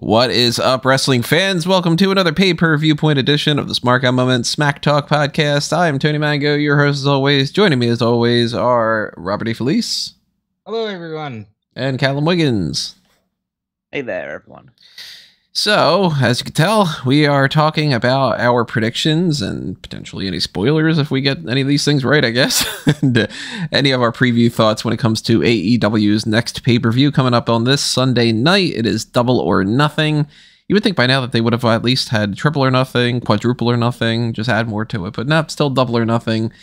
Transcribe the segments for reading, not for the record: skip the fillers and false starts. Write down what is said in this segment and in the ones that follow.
What is up, wrestling fans? Welcome to another Pay-Per-Viewpoint edition of the Smark Moment Smack Talk podcast. I am Tony Mango, your host as always. Joining me as always are Robert E. Felice. Hello, everyone. And Callum Wiggins. Hey there, everyone. So, as you can tell, we are talking about our predictions and potentially any spoilers if we get any of these things right, I guess. And any of our preview thoughts when it comes to AEW's next pay-per-view coming up on this Sunday night. It is Double or Nothing. You would think by now that they would have at least had Triple or Nothing, Quadruple or Nothing, just add more to it. But no, still Double or Nothing.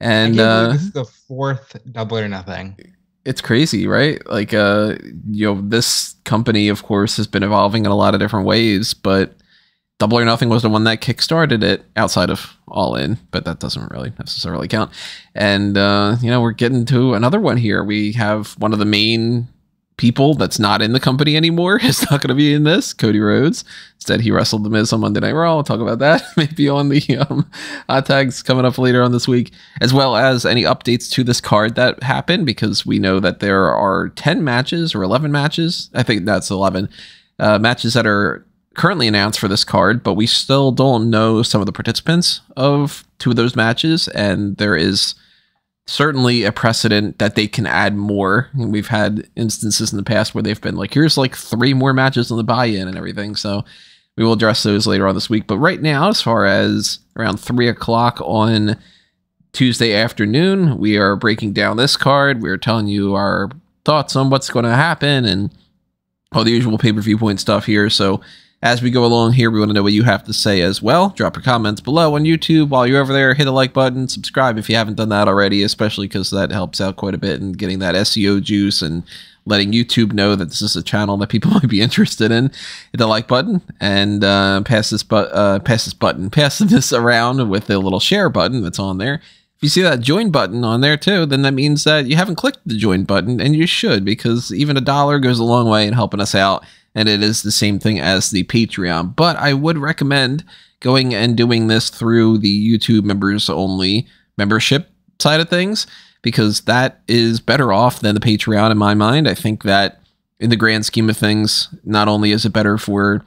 And this is the fourth Double or Nothing. It's crazy, right? Like, this company, of course, has been evolving in a lot of different ways, but Double or Nothing was the one that kickstarted it outside of All In, but that doesn't really necessarily count. And, we're getting to another one here. We have one of the main people that's not in the company anymore is not going to be in this, Cody Rhodes. Instead, he wrestled The Miz on Monday Night Raw. We'll talk about that maybe on the hot tags coming up later on this week, as well as any updates to this card that happened, because we know that there are 10 matches or 11 matches. I think that's 11 matches that are currently announced for this card, but we still don't know some of the participants of two of those matches, and there is certainly a precedent that they can add more. And we've had instances in the past where they've been like, here's like 3 more matches on the buy-in and everything. So we will address those later on this week. But right now, as far as around 3 o'clock on Tuesday afternoon, we are breaking down this card. We're telling you our thoughts on what's going to happen and all the usual pay-per-view point stuff here. So as we go along here, we want to know what you have to say as well. Drop your comments below on YouTube. While you're over there, hit a like button, subscribe if you haven't done that already, especially because that helps out quite a bit in getting that SEO juice and letting YouTube know that this is a channel that people might be interested in. Hit the like button and pass this around with the little share button that's on there. If you see that join button on there too, then that means that you haven't clicked the join button, and you should, because even $1 goes a long way in helping us out. And it is the same thing as the Patreon. But I would recommend going and doing this through the YouTube members only membership side of things, because that is better off than the Patreon in my mind. I think that in the grand scheme of things, not only is it better for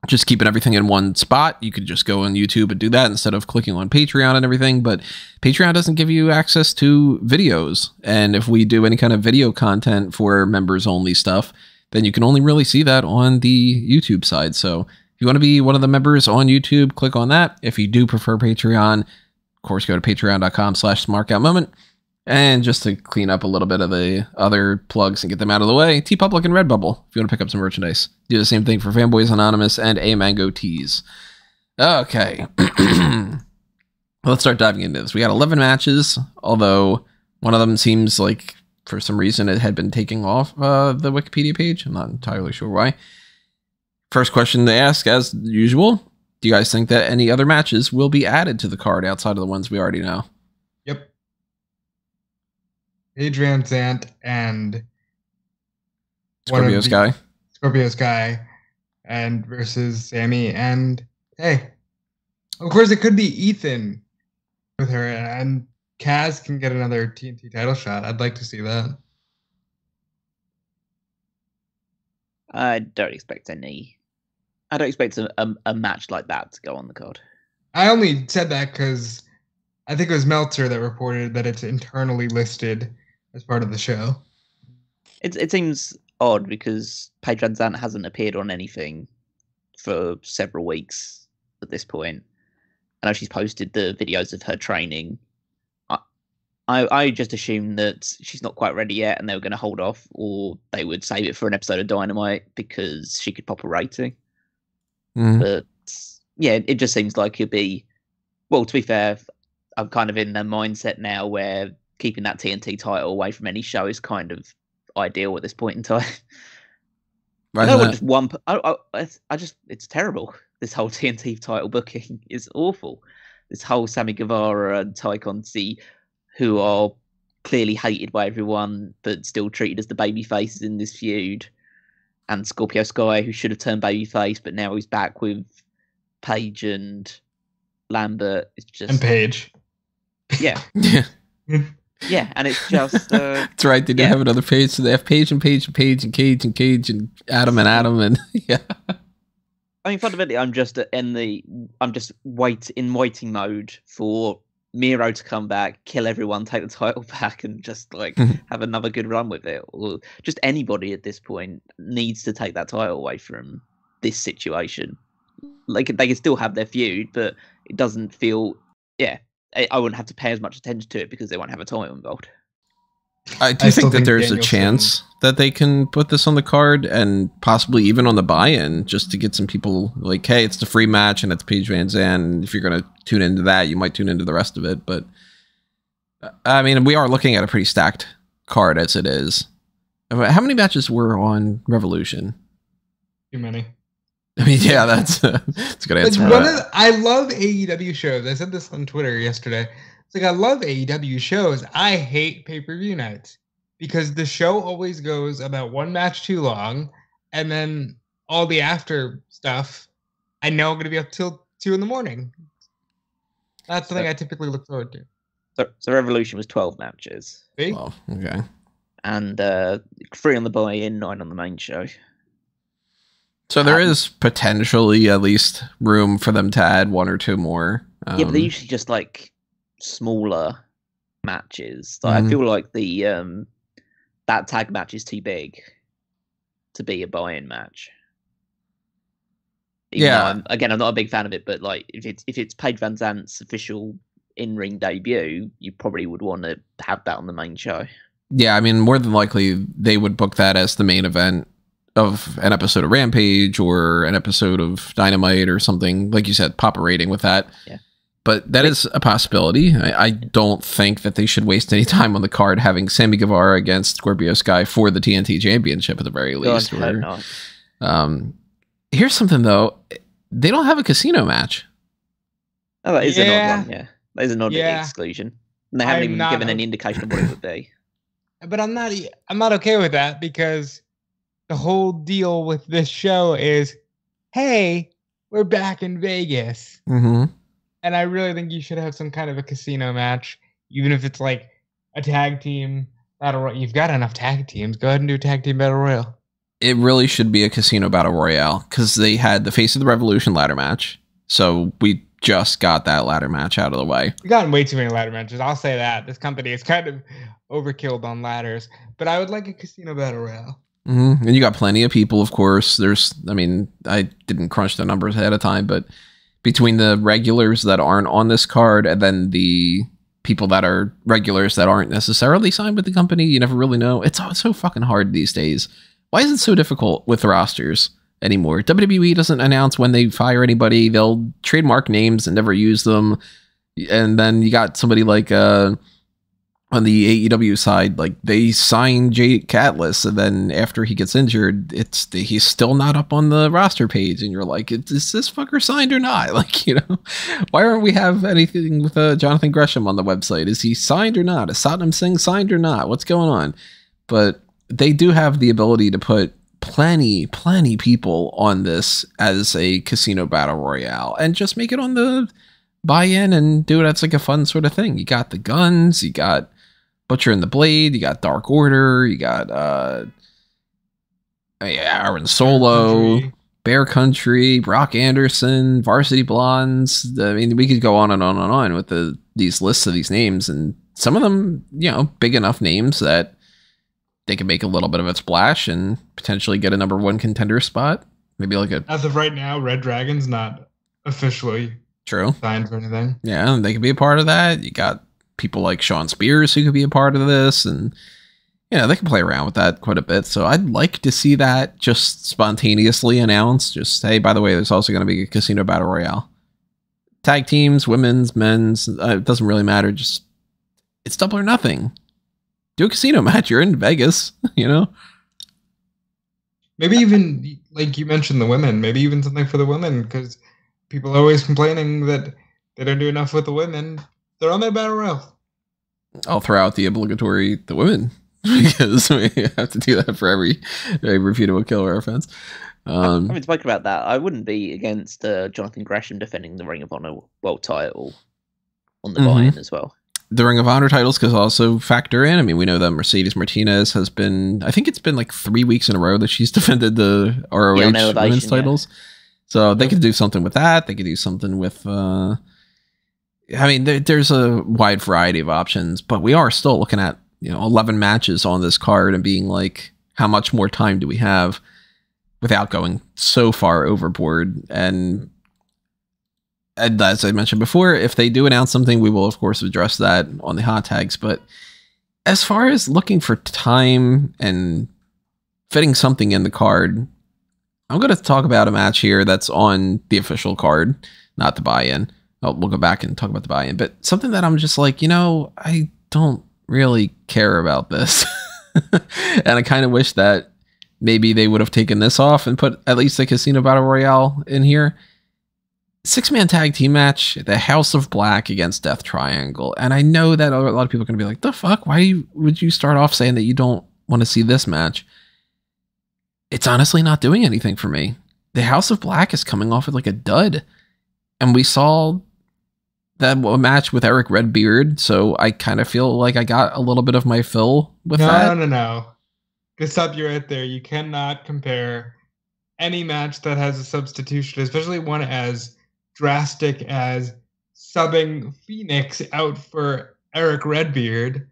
just keeping everything in one spot, you could just go on YouTube and do that instead of clicking on Patreon and everything, but Patreon doesn't give you access to videos. And if we do any kind of video content for members only stuff, then you can only really see that on the YouTube side. So if you want to be one of the members on YouTube, click on that. If you do prefer Patreon, of course, go to patreon.com/smarkoutmoment. And just to clean up a little bit of the other plugs and get them out of the way, TeePublic and Redbubble, if you want to pick up some merchandise. Do the same thing for Fanboys Anonymous and A Mango Tees. Okay. Let's start diving into this. We got 11 matches, although one of them seems like for some reason it had been taking off the Wikipedia page. I'm not entirely sure why. First question to ask, as usual, do you guys think that any other matches will be added to the card outside of the ones we already know? Yep. Paige Van Zandt and Scorpio Sky and versus Sammy, and hey, of course it could be Ethan with her, and Kaz can get another TNT title shot. I'd like to see that. I don't expect a match like that to go on the card. I only said that because I think it was Meltzer that reported that it's internally listed as part of the show. It seems odd because Paige Van Zandt hasn't appeared on anything for several weeks at this point. I know she's posted the videos of her training. I just assumed that she's not quite ready yet and they were going to hold off, or they would save it for an episode of Dynamite because she could pop a rating. But yeah, it just seems like it'd be, well, to be fair, I'm kind of in the mindset now where keeping that TNT title away from any show is kind of ideal at this point in time. It's terrible. This whole TNT title booking is awful. This whole Sammy Guevara and Ty Conti, who are clearly hated by everyone, but still treated as the baby faces in this feud. And Scorpio Sky, who should have turned babyface, but now he's back with Paige and Lambert. It's just, and Paige. Yeah. Yeah, and it's just... That's right, they do have another Paige, so they have Paige and Paige and Paige and Cage and Cage and Adam, and yeah. I mean, fundamentally, I'm just in waiting mode for Miro to come back, kill everyone, take the title back, and just like have another good run with it. Or just anybody at this point needs to take that title away from this situation. Like they can still have their feud, but it doesn't feel. Yeah, I wouldn't have to pay as much attention to it because they won't have a title involved. I do think that there's a chance that they can put this on the card and possibly even on the buy-in just to get some people like, hey, it's the free match and it's Paige Van Zandt. If you're going to tune into that, you might tune into the rest of it. But I mean, we are looking at a pretty stacked card as it is. How many matches were on Revolution? Too many. I mean, yeah, that's a good answer. I love AEW shows. I said this on Twitter yesterday. It's like, I love AEW shows. I hate pay-per-view nights because the show always goes about one match too long, and then all the after stuff, I know I'm going to be up till 2 a.m. That's something I typically look forward to. So Revolution was 12 matches. See? Oh, okay. And 3 on the buy-in, 9 on the main show. So there is potentially at least room for them to add 1 or 2 more. Yeah, but they're usually just like smaller matches. Like, I feel like the that tag match is too big to be a buy-in match. Even though I'm not a big fan of it, but like if it's Paige Van Zandt's official in-ring debut, you probably would want to have that on the main show. Yeah, I mean, more than likely they would book that as the main event of an episode of Rampage or an episode of Dynamite or something. Like you said, pop a rating with that. Yeah. But that is a possibility. I don't think that they should waste any time on the card having Sammy Guevara against Scorpio Sky for the TNT Championship at the very least. Here's something, though. They don't have a casino match. Oh, that is an odd one, yeah. That is an odd exclusion. And they haven't even given any indication of what it would be. But I'm not okay with that because the whole deal with this show is, hey, we're back in Vegas. Mm-hmm. And I really think you should have some kind of a casino match, even if it's like a tag team battle royale. You've got enough tag teams. Go ahead and do a tag team battle royale. It really should be a casino battle royale because they had the Face of the Revolution ladder match. So we just got that ladder match out of the way. We've gotten way too many ladder matches. I'll say that. This company is kind of overkilled on ladders. But I would like a casino battle royale. Mm-hmm. And you got plenty of people, of course. I didn't crunch the numbers ahead of time, but between the regulars that aren't on this card and then the people that are regulars that aren't necessarily signed with the company, you never really know. It's so fucking hard these days. Why is it so difficult with the rosters anymore? WWE doesn't announce when they fire anybody. They'll trademark names and never use them. And then you got somebody like on the AEW side, like they signed Jake Atlas, and then after he gets injured, he's still not up on the roster page, and you're like, is this fucker signed or not? Like, why aren't we have anything with Jonathan Gresham on the website? Is he signed or not? Is Satnam Singh signed or not? What's going on? But they do have the ability to put plenty people on this as a casino battle royale and just make it on the buy-in and do it as like a fun sort of thing. You got the Guns, you got Butcher and the Blade, you got Dark Order, you got Aaron Solo, Bear Country, Brock Anderson, Varsity Blondes. I mean, we could go on and on and on with these lists of these names, and some of them, big enough names that they can make a little bit of a splash and potentially get a number 1 contender spot. Maybe like as of right now, Red Dragon's not officially signed for anything. Yeah, and they could be a part of that. You got people like Sean Spears who could be a part of this, and they can play around with that quite a bit. So I'd like to see that just spontaneously announced. Just, hey, by the way, there's also going to be a casino battle royale. Tag teams, women's, men's, it doesn't really matter. Just, it's double or nothing. Do a casino match. You're in Vegas, Maybe even, like you mentioned, the women. Maybe even something for the women, because people are always complaining that they don't do enough with the women. They're on their battle royale. I'll throw out the obligatory the women because we have to do that for every refutable kill reference. Having spoken about that, I wouldn't be against Jonathan Gresham defending the Ring of Honor World title on the buy-in as well. The Ring of Honor titles could also factor in. I mean, we know that Mercedes Martinez has been, I think it's been like 3 weeks in a row that she's defended the ROH women's titles. So they could do something with that. They could do something with, I mean, there's a wide variety of options, but we are still looking at, 11 matches on this card and being like, how much more time do we have without going so far overboard? And as I mentioned before, if they do announce something, we will, of course, address that on the hot tags. But as far as looking for time and fitting something in the card, I'm going to talk about a match here that's on the official card, not the buy-in. We'll go back and talk about the buy-in. But something that I'm just like, I don't really care about this. And I kind of wish that maybe they would have taken this off and put at least the Casino Battle Royale in here. 6-man tag team match, the House of Black against Death Triangle. And I know that a lot of people are going to be like, the fuck? Why would you start off saying that you don't want to see this match? It's honestly not doing anything for me. The House of Black is coming off with like a dud. And we saw that match with Eric Redbeard, so I kind of feel like I got a little bit of my fill with that. No. Just stop you right there. You cannot compare any match that has a substitution, especially one as drastic as subbing Phoenix out for Eric Redbeard.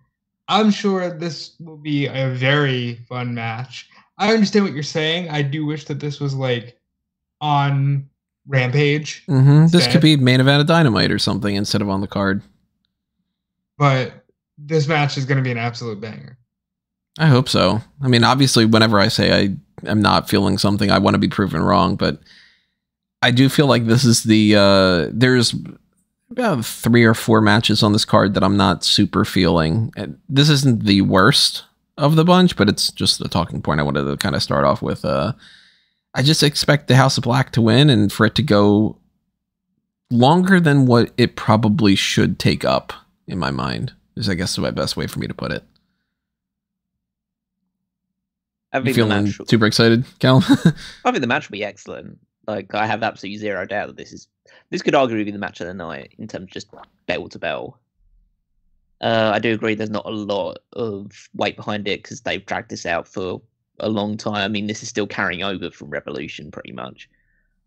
I'm sure this will be a very fun match. I understand what you're saying. I do wish that this was like on Rampage. This could be main event of Dynamite or something instead of on the card. But this match is going to be an absolute banger. I hope so. I mean, obviously, whenever I say I am not feeling something, I want to be proven wrong. But I do feel like this is the... there's about 3 or 4 matches on this card that I'm not super feeling. And this isn't the worst of the bunch, but it's just a talking point I wanted to kind of start off with. I just expect the House of Black to win and for it to go longer than what it probably should take up, in my mind, is I guess the best way for me to put it. You feeling super excited, Callum? I think the match will be excellent. Like, I have absolutely zero doubt that this could arguably be the match of the night in terms of just bell to bell. I do agree there's not a lot of weight behind it because they've dragged this out for a long time. I mean, this is still carrying over from Revolution pretty much,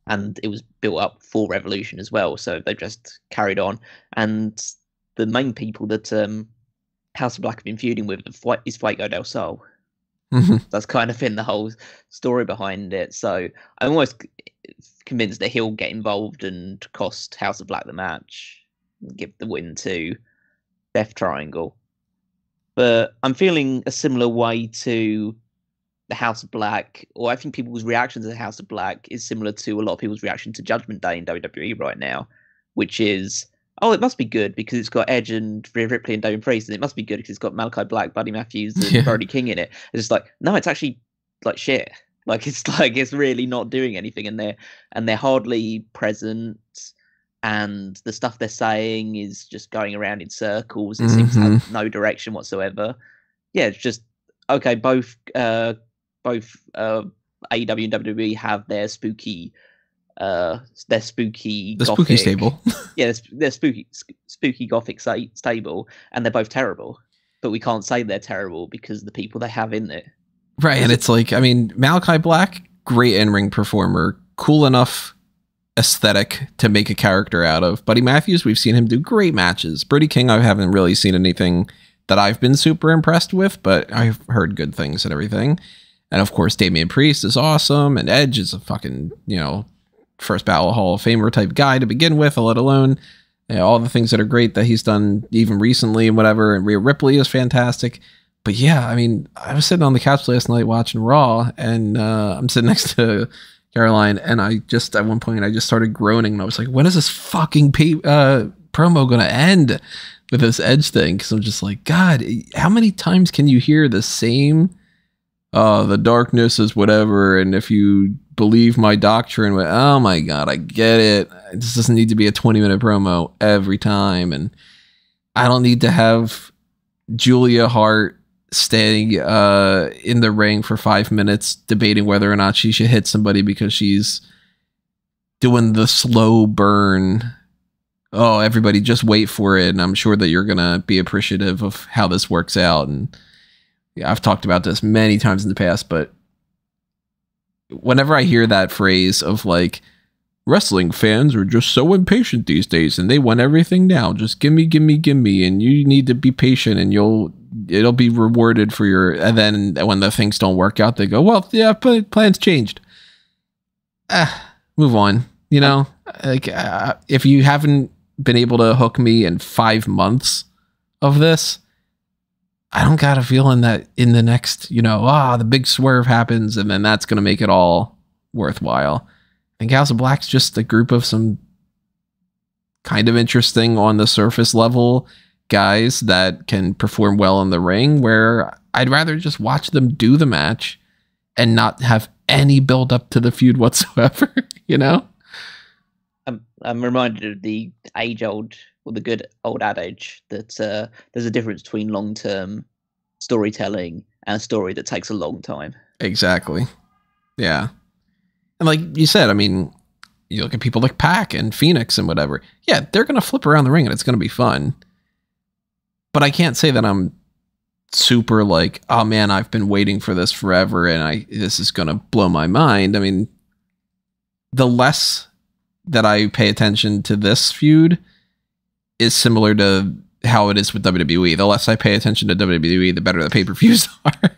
and it was built up for Revolution as well, so they've just carried on. And the main people that House of Black have been feuding with is Fuego del Sol. That's kind of been the whole story behind it, so I'm almost convinced that he'll get involved and cost House of Black the match and give the win to Death Triangle. But I'm feeling a similar way to the House of Black, or I think people's reaction to the House of Black is similar to a lot of people's reaction to Judgment Day in WWE right now, which is, oh, it must be good because it's got Edge and Rhea Ripley and Damien Priest, and it must be good because it's got Malachi Black, Buddy Matthews, and Brody King in it. It's just like, no, it's actually like shit. Like it's really not doing anything, and they're hardly present, and the stuff they're saying is just going around in circles. It seems to have no direction whatsoever. Yeah, it's just okay. Both AEW and WWE have their spooky gothic, spooky stable. Yeah, they're spooky gothic stable, and they're both terrible. But we can't say they're terrible because the people they have in there. Right, and it's like, I mean, Malachi Black, great in-ring performer, cool enough aesthetic to make a character out of. Buddy Matthews, we've seen him do great matches. Brody King, I haven't really seen anything that I've been super impressed with, but I've heard good things and everything. And of course, Damian Priest is awesome, and Edge is a fucking, first ballot Hall of Famer type guy to begin with, let alone all the things that are great that he's done even recently and whatever. And Rhea Ripley is fantastic. But yeah, I mean, I was sitting on the couch last night watching Raw, and I'm sitting next to Caroline, and I just, at one point, I just started groaning, and I was like, when is this fucking promo going to end with this Edge thing? Because I'm just like, God, how many times can you hear the same, the darkness is whatever, and if you believe my doctrine, oh my God, I get it. This doesn't need to be a 20-minute promo every time, and I don't need to have Julia Hart staying in the ring for 5 minutes debating whether or not she should hit somebody because she's doing the slow burn. Oh, everybody just wait for it, and I'm sure that you're gonna be appreciative of how this works out. And yeah, I've talked about this many times in the past, but whenever I hear that phrase of like, wrestling fans are just so impatient these days and they want everything now. Just gimme, and you need to be patient and it'll be rewarded for your, and then when the things don't work out, they go, well, yeah, plans changed. Move on. You know, like if you haven't been able to hook me in 5 months of this, I don't got a feeling that in the next, the big swerve happens and then that's going to make it all worthwhile. I think House of Black's just a group of some kind of interesting on the surface level guys that can perform well in the ring, where I'd rather just watch them do the match and not have any build up to the feud whatsoever, I'm reminded of the the good old adage that there's a difference between long-term storytelling and a story that takes a long time. Exactly. Yeah. And like you said, I mean, you look at people like Pac and Phoenix and whatever. Yeah, they're going to flip around the ring and it's going to be fun. But I can't say that I'm super like, oh man, I've been waiting for this forever and this is going to blow my mind. I mean, the less that I pay attention to this feud is similar to how it is with WWE. The less I pay attention to WWE, the better the pay-per-views are.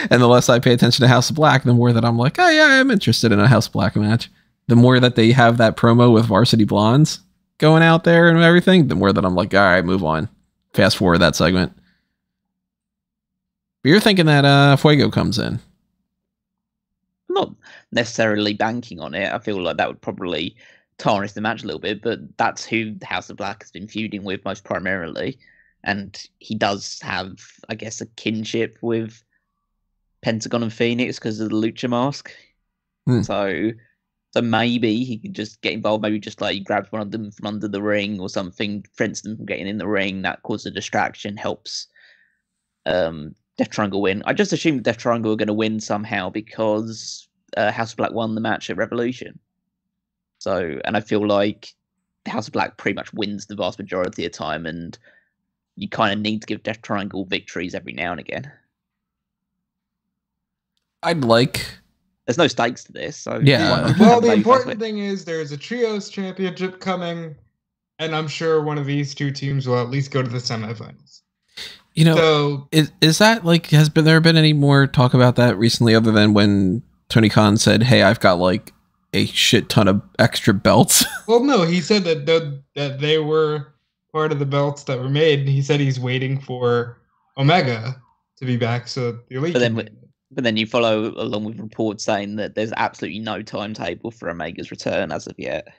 And the less I pay attention to House of Black, the more that I'm like, oh yeah, I'm interested in a House of Black match. The more that they have that promo with Varsity Blondes going out there and everything, the more that I'm like, all right, move on. Fast forward that segment. But you're thinking that Fuego comes in. I'm not necessarily banking on it. I feel like that would probably tarnish the match a little bit, but that's who House of Black has been feuding with most primarily. And he does have, I guess, a kinship with Pentagon and Phoenix because of the lucha mask. So maybe he could just get involved. Maybe just like he grabs one of them from under the ring or something, prevents them from getting in the ring. That causes a distraction, helps Death Triangle win. I just assumed Death Triangle were going to win somehow because House of Black won the match at Revolution. So, and I feel like House of Black pretty much wins the vast majority of the time, and you kind of need to give Death Triangle victories every now and again. There's no stakes to this, so yeah. Well, the important thing is there's a trios championship coming, and I'm sure one of these two teams will at least go to the semifinals. So is that like, has there been any more talk about that recently, other than when Tony Khan said, "Hey, I've got like a shit ton of extra belts"? Well, no, he said that they were part of the belts that were made, and he said he's waiting for Omega to be back so the Elite. But then you follow along with reports saying that there's absolutely no timetable for Omega's return as of yet.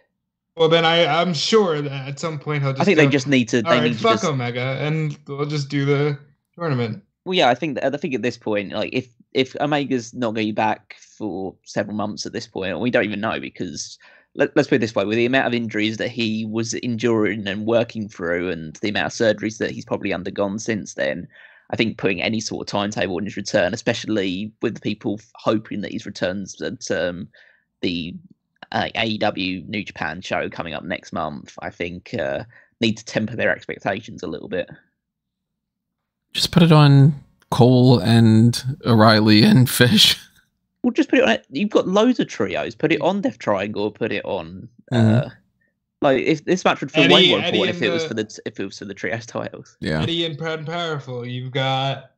Well, then I'm sure that at some point he'll just. I think they just need to. All right, fuck Omega, and we'll just do the tournament. Well, yeah, I think at this point, like if Omega's not going to be back for several months at this point, we don't even know, because let's put it this way: with the amount of injuries that he was enduring and working through, and the amount of surgeries that he's probably undergone since then, I think putting any sort of timetable on his return, especially with the people hoping that he returns at the AEW New Japan show coming up next month, I think need to temper their expectations a little bit. Just put it on Cole and O'Reilly and Fish. Well, just put it on. You've got loads of trios. Put it on Death Triangle. Put it on. Like, if this match would feel way more important if it was for the trios titles. Yeah. Eddie and Proud and Powerful. You've got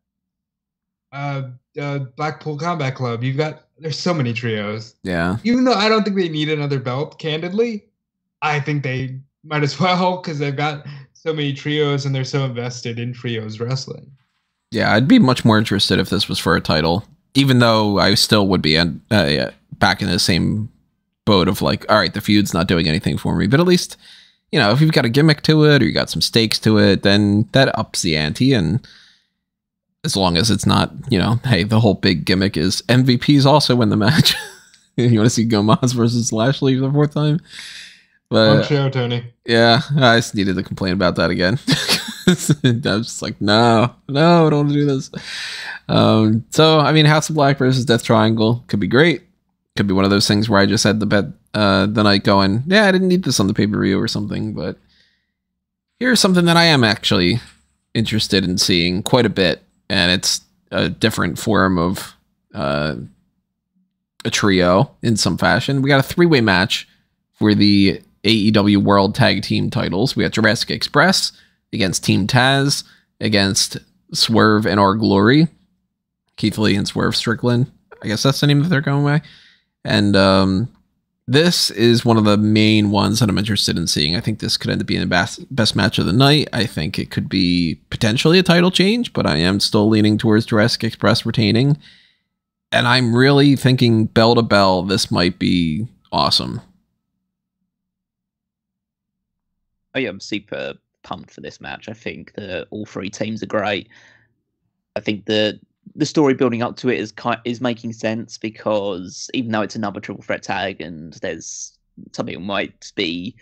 Blackpool Combat Club. There's so many trios. Yeah. Even though I don't think they need another belt, candidly, I think they might as well, because they've got so many trios and they're so invested in trios wrestling. Yeah, I'd be much more interested if this was for a title, even though I still would be back in the same boat of like, all right, the feud's not doing anything for me, but at least, if you've got a gimmick to it or you got some stakes to it, then that ups the ante. And as long as it's not, hey, the whole big gimmick is MVPs also win the match. You want to see Gomez versus Lashley for the fourth time? But, on show, Tony. Yeah, I just needed to complain about that again. I was just like, no, I don't want to do this. So, I mean, House of Black versus Death Triangle could be great. Could be one of those things where I just had the bet the night going, yeah, I didn't need this on the pay-per-view or something, but here's something that I am actually interested in seeing quite a bit, and it's a different form of a trio in some fashion. We got a three-way match for the AEW World Tag Team titles. We got Jurassic Express against Team Taz, against Swerve and Our Glory. Keith Lee and Swerve Strickland. I guess that's the name that they're going by. And this is one of the main ones that I'm interested in seeing. I think this could end up being the best match of the night. I think it could be potentially a title change, but I am still leaning towards Jurassic Express retaining. And I'm really thinking bell to bell, this might be awesome. Oh yeah, I'm super pumped for this match. I think that all three teams are great. I think the story building up to it is making sense, because even though it's another triple threat tag and there's some people might be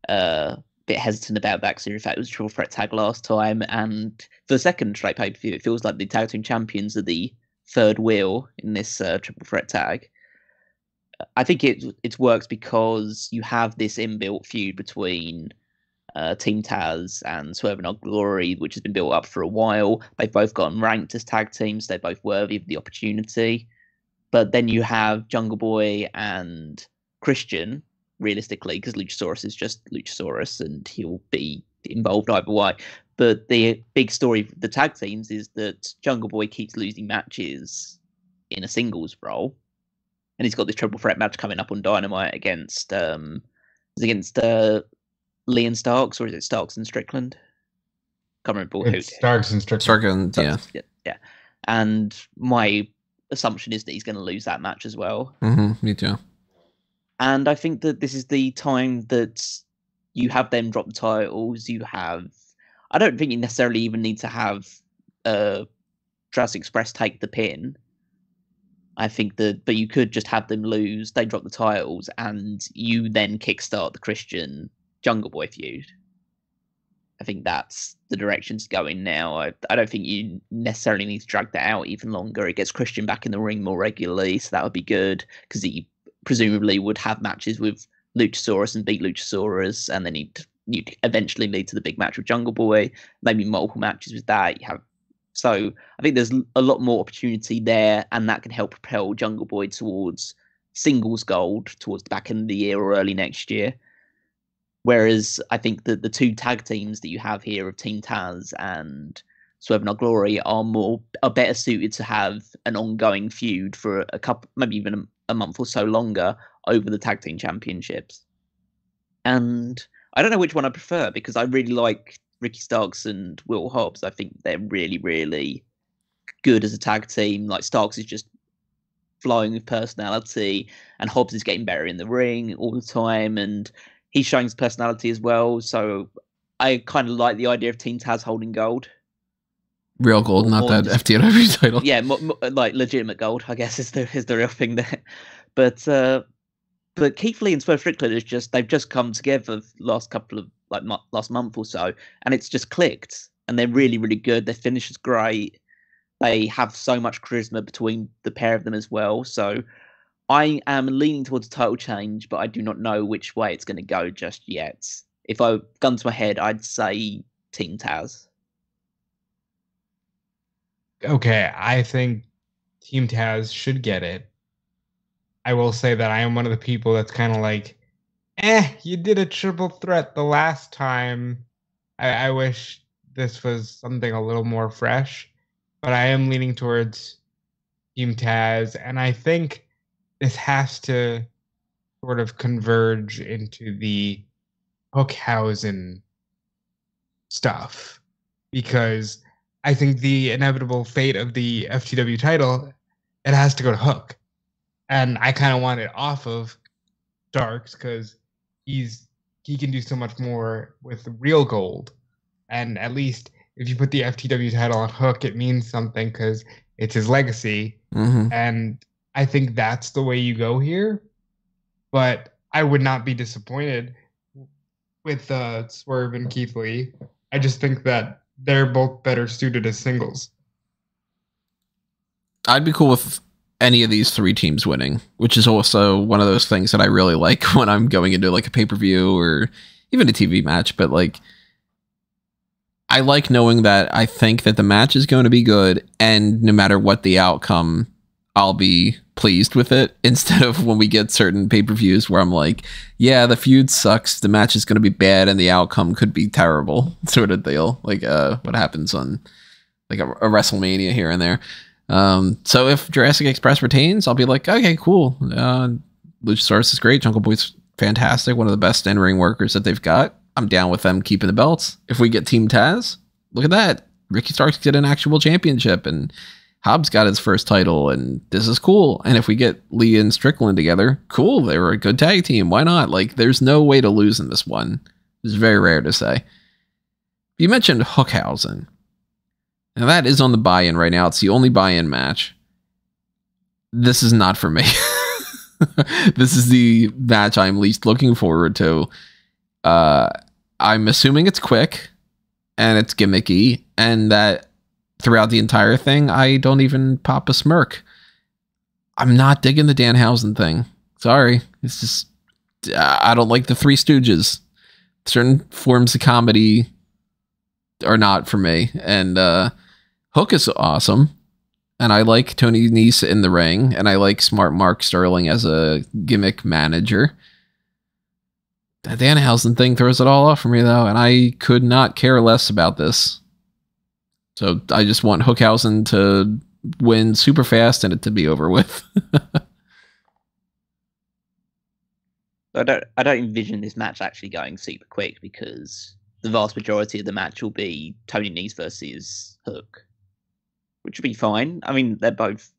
a bit hesitant about that, because in fact it was a triple threat tag last time, and for the second straight pay-per-view it feels like the tag team champions are the third wheel in this triple threat tag. I think it works because you have this inbuilt feud between Team Taz and Swerve and Our Glory, which has been built up for a while. They've both gotten ranked as tag teams. They're both worthy of the opportunity. But then you have Jungle Boy and Christian, realistically, because Luchasaurus is just Luchasaurus and he'll be involved either way. But the big story for the tag teams is that Jungle Boy keeps losing matches in a singles role. And he's got this triple threat match coming up on Dynamite against Lee and Starks, or is it Starks and Strickland? Can't remember who. Starks and Strickland. Yeah. And my assumption is that he's going to lose that match as well. Me too. And I think that this is the time that you have them drop the titles. I don't think you necessarily even need to have Jurassic Express take the pin. I think but you could just have them lose, they drop the titles, and you then kickstart the Christian Jungle Boy feud. I think that's the direction to go in now. I don't think you necessarily need to drag that out even longer. It gets Christian back in the ring more regularly, so that would be good, because he presumably would have matches with Luchasaurus and beat Luchasaurus, and then you'd eventually lead to the big match with Jungle Boy, maybe multiple matches with that. So I think there's a lot more opportunity there, and that can help propel Jungle Boy towards singles gold towards the back end of the year or early next year. Whereas I think that the two tag teams that you have here of Team Taz and Swerve and Our Glory are better suited to have an ongoing feud for a couple, maybe even a month or so longer, over the tag team championships. And I don't know which one I prefer, because I really like Ricky Starks and Will Hobbs. I think they're really, really good as a tag team. Like, Starks is just flowing with personality, and Hobbs is getting better in the ring all the time, and he's showing his personality as well. So I kind of like the idea of Team Taz holding gold. Real gold, not that FTW title. Yeah, like legitimate gold, I guess, is the real thing there. But Keith Lee and Swerve Strickland they've just come together last month or so, and it's just clicked. And they're really, really good. Their finish is great. They have so much charisma between the pair of them as well. So I am leaning towards a title change, but I do not know which way it's going to go just yet. If I gun to my head, I'd say Team Taz. Okay, I think Team Taz should get it. I will say that I am one of the people that's kind of like, you did a triple threat the last time. I wish this was something a little more fresh, but I am leaning towards Team Taz, and I think this has to sort of converge into the Hookhausen stuff, because I think the inevitable fate of the FTW title, it has to go to Hook. And I kind of want it off of Starks, because he can do so much more with real gold. And at least if you put the FTW title on Hook, it means something, because it's his legacy. And I think that's the way you go here. But I would not be disappointed with Swerve and Keith Lee. I just think that they're both better suited as singles. I'd be cool with any of these three teams winning, which is also one of those things that I really like when I'm going into like a pay-per-view or even a TV match. But like, I like knowing that I think that the match is going to be good, and no matter what the outcome, I'll be pleased with it, instead of when we get certain pay-per-views where I'm like, yeah, the feud sucks, the match is going to be bad, and the outcome could be terrible, sort of deal. Like what happens on like a WrestleMania here and there. So if Jurassic Express retains, I'll be like, okay, cool. Luchasaurus is great. Jungle Boy's fantastic. One of the best in-ring workers that they've got. I'm down with them keeping the belts. If we get Team Taz, look at that. Ricky Starks get an actual championship, and Hobbs got his first title, and this is cool. And if we get Lee and Strickland together, cool. They were a good tag team. Why not? Like, there's no way to lose in this one. It's very rare to say. You mentioned Hookhausen. Now that is on the buy-in right now. It's the only buy-in match. This is not for me. This is the match I'm least looking forward to. I'm assuming it's quick and it's gimmicky, and that throughout the entire thing, I don't even pop a smirk. I'm not digging the Danhausen thing. Sorry. It's just, I don't like the Three Stooges. Certain forms of comedy are not for me. And Hook is awesome. And I like Tony Nese in the ring. And I like Smart Mark Sterling as a gimmick manager. That Danhausen thing throws it all off for me, though. And I could not care less about this. So I just want Hookhausen to win super fast and it to be over with. I don't envision this match actually going super quick, because the vast majority of the match will be Tony Nese versus Hook, which will be fine. I mean, they're both,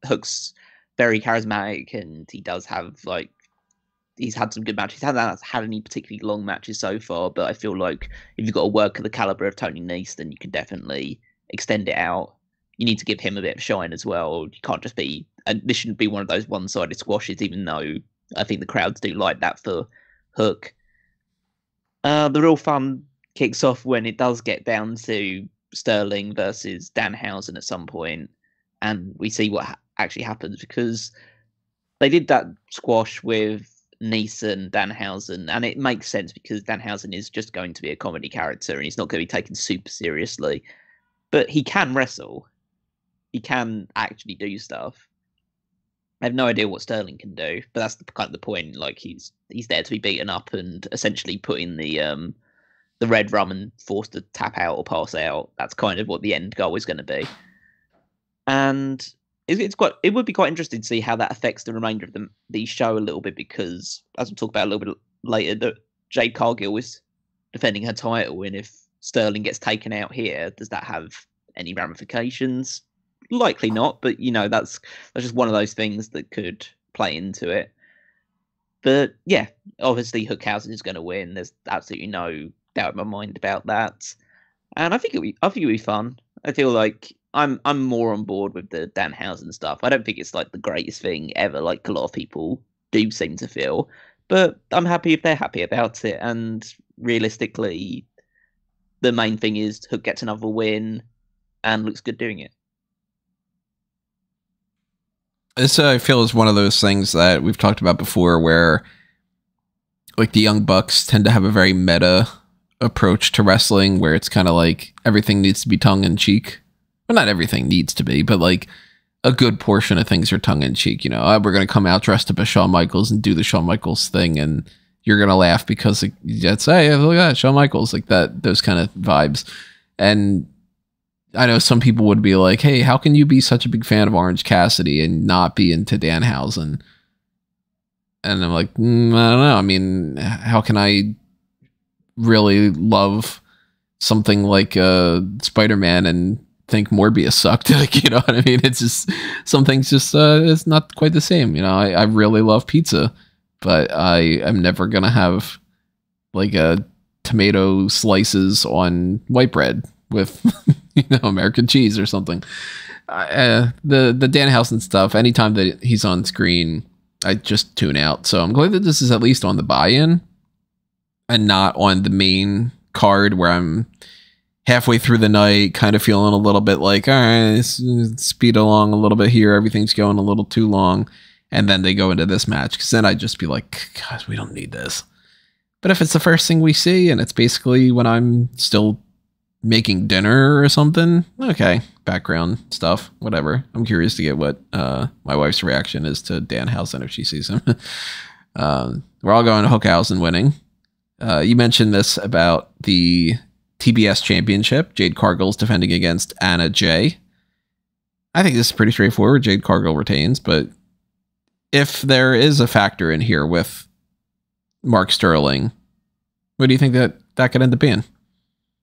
Hook's very charismatic, and he does have, like, he's had some good matches. He hasn't had any particularly long matches so far, but I feel like if you've got a work of the caliber of Tony Nese, then you can definitely extend it out. You need to give him a bit of shine as well. You can't just be, and this shouldn't be one of those one-sided squashes, even though I think the crowds do like that for Hook. The real fun kicks off when it does get down to Sterling versus Danhausen at some point, and we see what actually happens, because they did that squash with Nese and Danhausen, and it makes sense because Danhausen is just going to be a comedy character and he's not going to be taken super seriously, but he can wrestle. He can actually do stuff. I have no idea what Sterling can do, but that's kind of the point. Like, he's there to be beaten up and essentially put in the red rum and forced to tap out or pass out. That's kind of what the end goal is going to be. And it would be quite interesting to see how that affects the remainder of the show a little bit, because as we'll talk about a little bit later, that Jade Cargill is defending her title, and if Sterling gets taken out here, does that have any ramifications? Likely not, but you know, that's just one of those things that could play into it. But yeah, obviously Hookhausen is going to win. There's absolutely no doubt in my mind about that, and I think it'll be fun. I feel like I'm more on board with the Danhausen stuff. I don't think it's like the greatest thing ever, like a lot of people do seem to feel, but I'm happy if they're happy about it. And realistically, the main thing is Hook gets another win and looks good doing it. This, I feel, is one of those things that we've talked about before, where like the Young Bucks tend to have a very meta approach to wrestling, where it's kind of like everything needs to be tongue-in-cheek. Well, not everything needs to be, but like a good portion of things are tongue-in-cheek. You know, we're going to come out dressed up as Shawn Michaels and do the Shawn Michaels thing, and you're going to laugh because it's, hey, look at that, Shawn Michaels, like that, those kind of vibes. And I know some people would be like, hey, how can you be such a big fan of Orange Cassidy and not be into Danhausen? And I'm like, I don't know. I mean, how can I really love something like Spider-Man and think Morbius sucked? Like, you know what I mean? It's just, some things just, it's not quite the same. You know, I really love pizza, but I am never going to have like a tomato slices on white bread with, you know, American cheese or something. The Danhausen stuff, anytime that he's on screen, I just tune out. So I'm glad that this is at least on the buy-in and not on the main card, where I'm halfway through the night kind of feeling a little bit like, all right, speed along a little bit here, everything's going a little too long, and then they go into this match, because then I'd just be like, gosh, we don't need this. But if it's the first thing we see and it's basically when I'm still making dinner or something, okay, background stuff, whatever. I'm curious to get what my wife's reaction is to Danhausen if she sees him. We're all going to Hookhausen winning. You mentioned this about the TBS championship. Jade Cargill's defending against Anna Jay. I think this is pretty straightforward. Jade Cargill retains, but if there is a factor in here with Mark Sterling, what do you think that could end up being?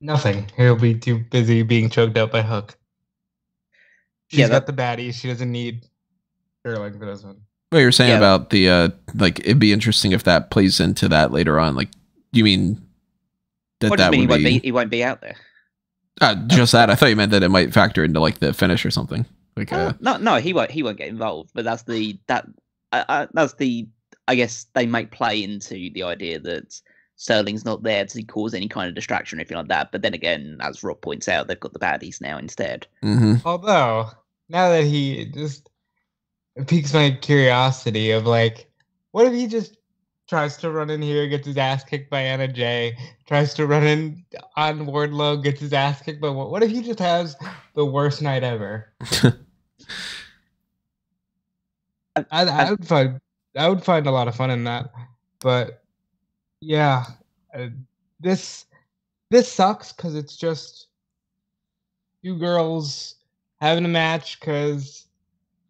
Nothing. He'll be too busy being choked out by Hook. She's got the baddie. She doesn't need Sterling for this one. What you're saying about the like, it'd be interesting if that plays into that later on. Like, you mean that he won't be out there? Just that. I thought you meant that it might factor into like the finish or something. Like, no, he won't get involved. But that's the I guess they might play into the idea that Sterling's not there to cause any kind of distraction or anything like that. But then again, as Rob points out, they've got the baddies now instead. Mm-hmm. Although, now that he just piques my curiosity of like, what if he just tries to run in here, gets his ass kicked by Anna Jay, tries to run in on Wardlow, gets his ass kicked by what if he just has the worst night ever? I would find a lot of fun in that, but yeah, this sucks because it's just two girls having a match because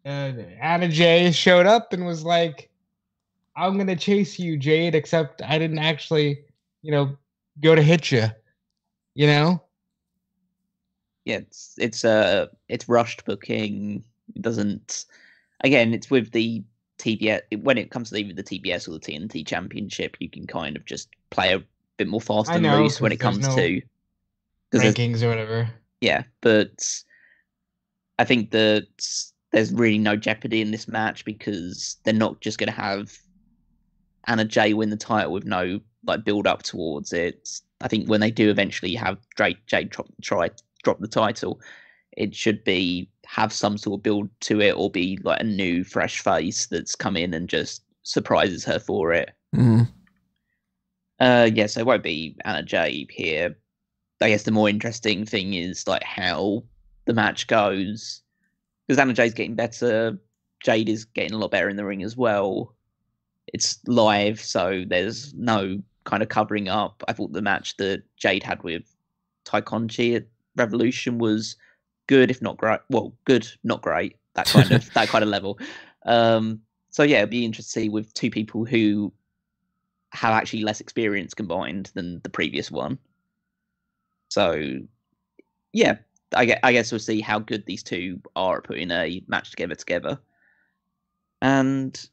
Anna Jay showed up and was like, "I'm gonna chase you, Jade," except I didn't actually, go to hit you, Yeah, it's rushed booking. It doesn't. Again, it's with the TBS. When it comes to either the TBS or the TNT Championship, you can kind of just play a bit more fast and loose when it comes to rankings or whatever. Yeah, but I think that there's really no jeopardy in this match because they're not just going to have Anna Jay win the title with no like build up towards it. I think when they do eventually have Jade drop the title, it should have some sort of build to it or be like a new fresh face that's come in and just surprises her for it. Mm-hmm. So it won't be Anna Jay here. I guess the more interesting thing is like how the match goes, because Anna Jay's getting better. Jade is getting a lot better in the ring as well. It's live, so there's no kind of covering up. I thought the match that Jade had with Tai Conchi at Revolution was good, if not great. Well, good, not great. That kind of level. So yeah, it'd be interesting to see with two people who have actually less experience combined than the previous one. So yeah, I guess we'll see how good these two are at putting a match together. And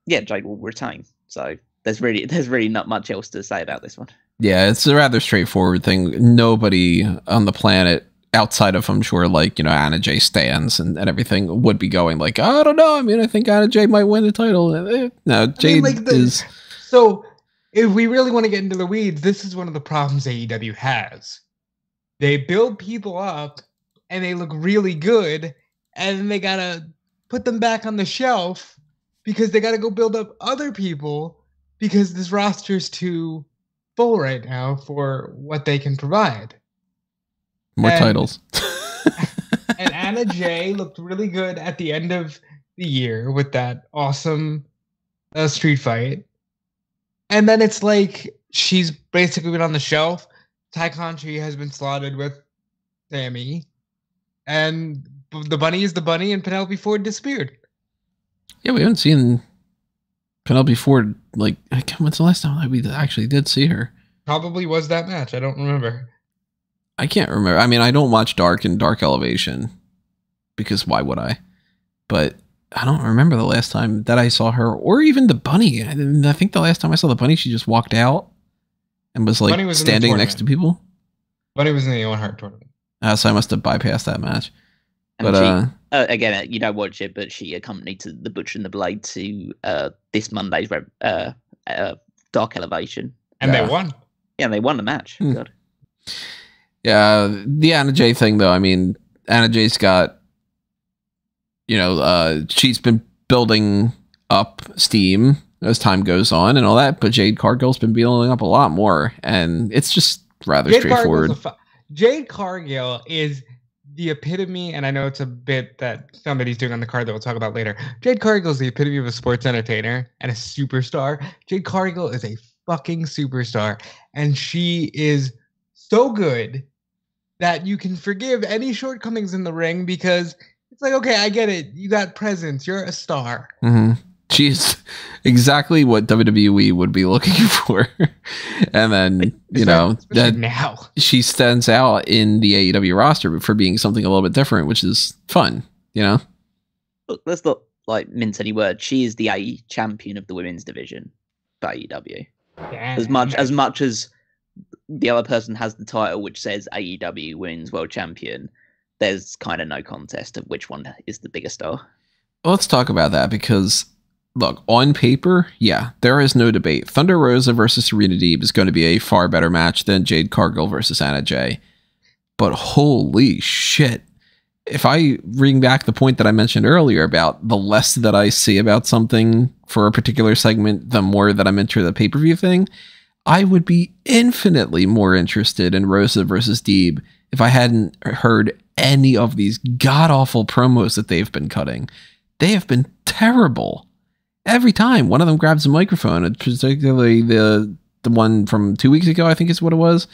yeah, Jade will retain. So there's really not much else to say about this one. Yeah, it's a rather straightforward thing. Nobody on the planet outside of, I'm sure, like, Anna Jay stands and everything would be going like, I don't know. I mean, I think Anna Jay might win the title. No, Jade is. So if we really want to get into the weeds, this is one of the problems AEW has. They build people up and they look really good, and then they gotta put them back on the shelf because they gotta go build up other people because this roster's too full right now for what they can provide. More titles. And Anna Jay looked really good at the end of the year with that awesome street fight. And then it's like she's basically been on the shelf. Tai Conchi has been slotted with Sammy. And the bunny is the bunny, and Penelope Ford disappeared. Yeah, we haven't seen Penelope Ford. Like, when's the last time we actually did see her? Probably was that match. I don't remember. I can't remember. I mean, I don't watch Dark and Dark Elevation because why would I? But I don't remember the last time that I saw her, or even the bunny. I think the last time I saw the bunny, she just walked out and was like standing next to people. Bunny was in the Owen Hart tournament. So I must have bypassed that match. And but again, you don't watch it, but she accompanied to the Butcher and the Blade to this Monday's Dark Elevation, and they won. Yeah, and they won the match. God. Yeah, the Anna Jay thing, though. I mean, Anna Jay's got, she's been building up steam as time goes on and all that, but Jade Cargill's been building up a lot more, and it's just rather straightforward. Jade Cargill is the epitome, and I know it's a bit that somebody's doing on the card that we'll talk about later. Jade Cargill is the epitome of a sports entertainer and a superstar. Jade Cargill is a fucking superstar, and she is so good that you can forgive any shortcomings in the ring because it's like, okay, I get it. You got presence. You're a star. Mm-hmm. She's exactly what WWE would be looking for. And then, you know, that now she stands out in the AEW roster for being something a little bit different, which is fun, you know? Look, let's not like mince any words. She is the AE champion of the women's division for AEW. Yeah. As much as the other person has the title which says AEW Women's World Champion, there's kind of no contest of which one is the bigger star. Well, let's talk about that because, look, on paper, yeah, there is no debate. Thunder Rosa versus Serena Deeb is going to be a far better match than Jade Cargill versus Anna Jay. But holy shit. If I bring back the point that I mentioned earlier about the less that I see about something for a particular segment, the more that I'm into the pay-per-view thing, I would be infinitely more interested in Rosa versus Deeb if I hadn't heard any of these god-awful promos that they've been cutting. They have been terrible. Every time one of them grabs a microphone, and particularly the one from 2 weeks ago, I think is what it was,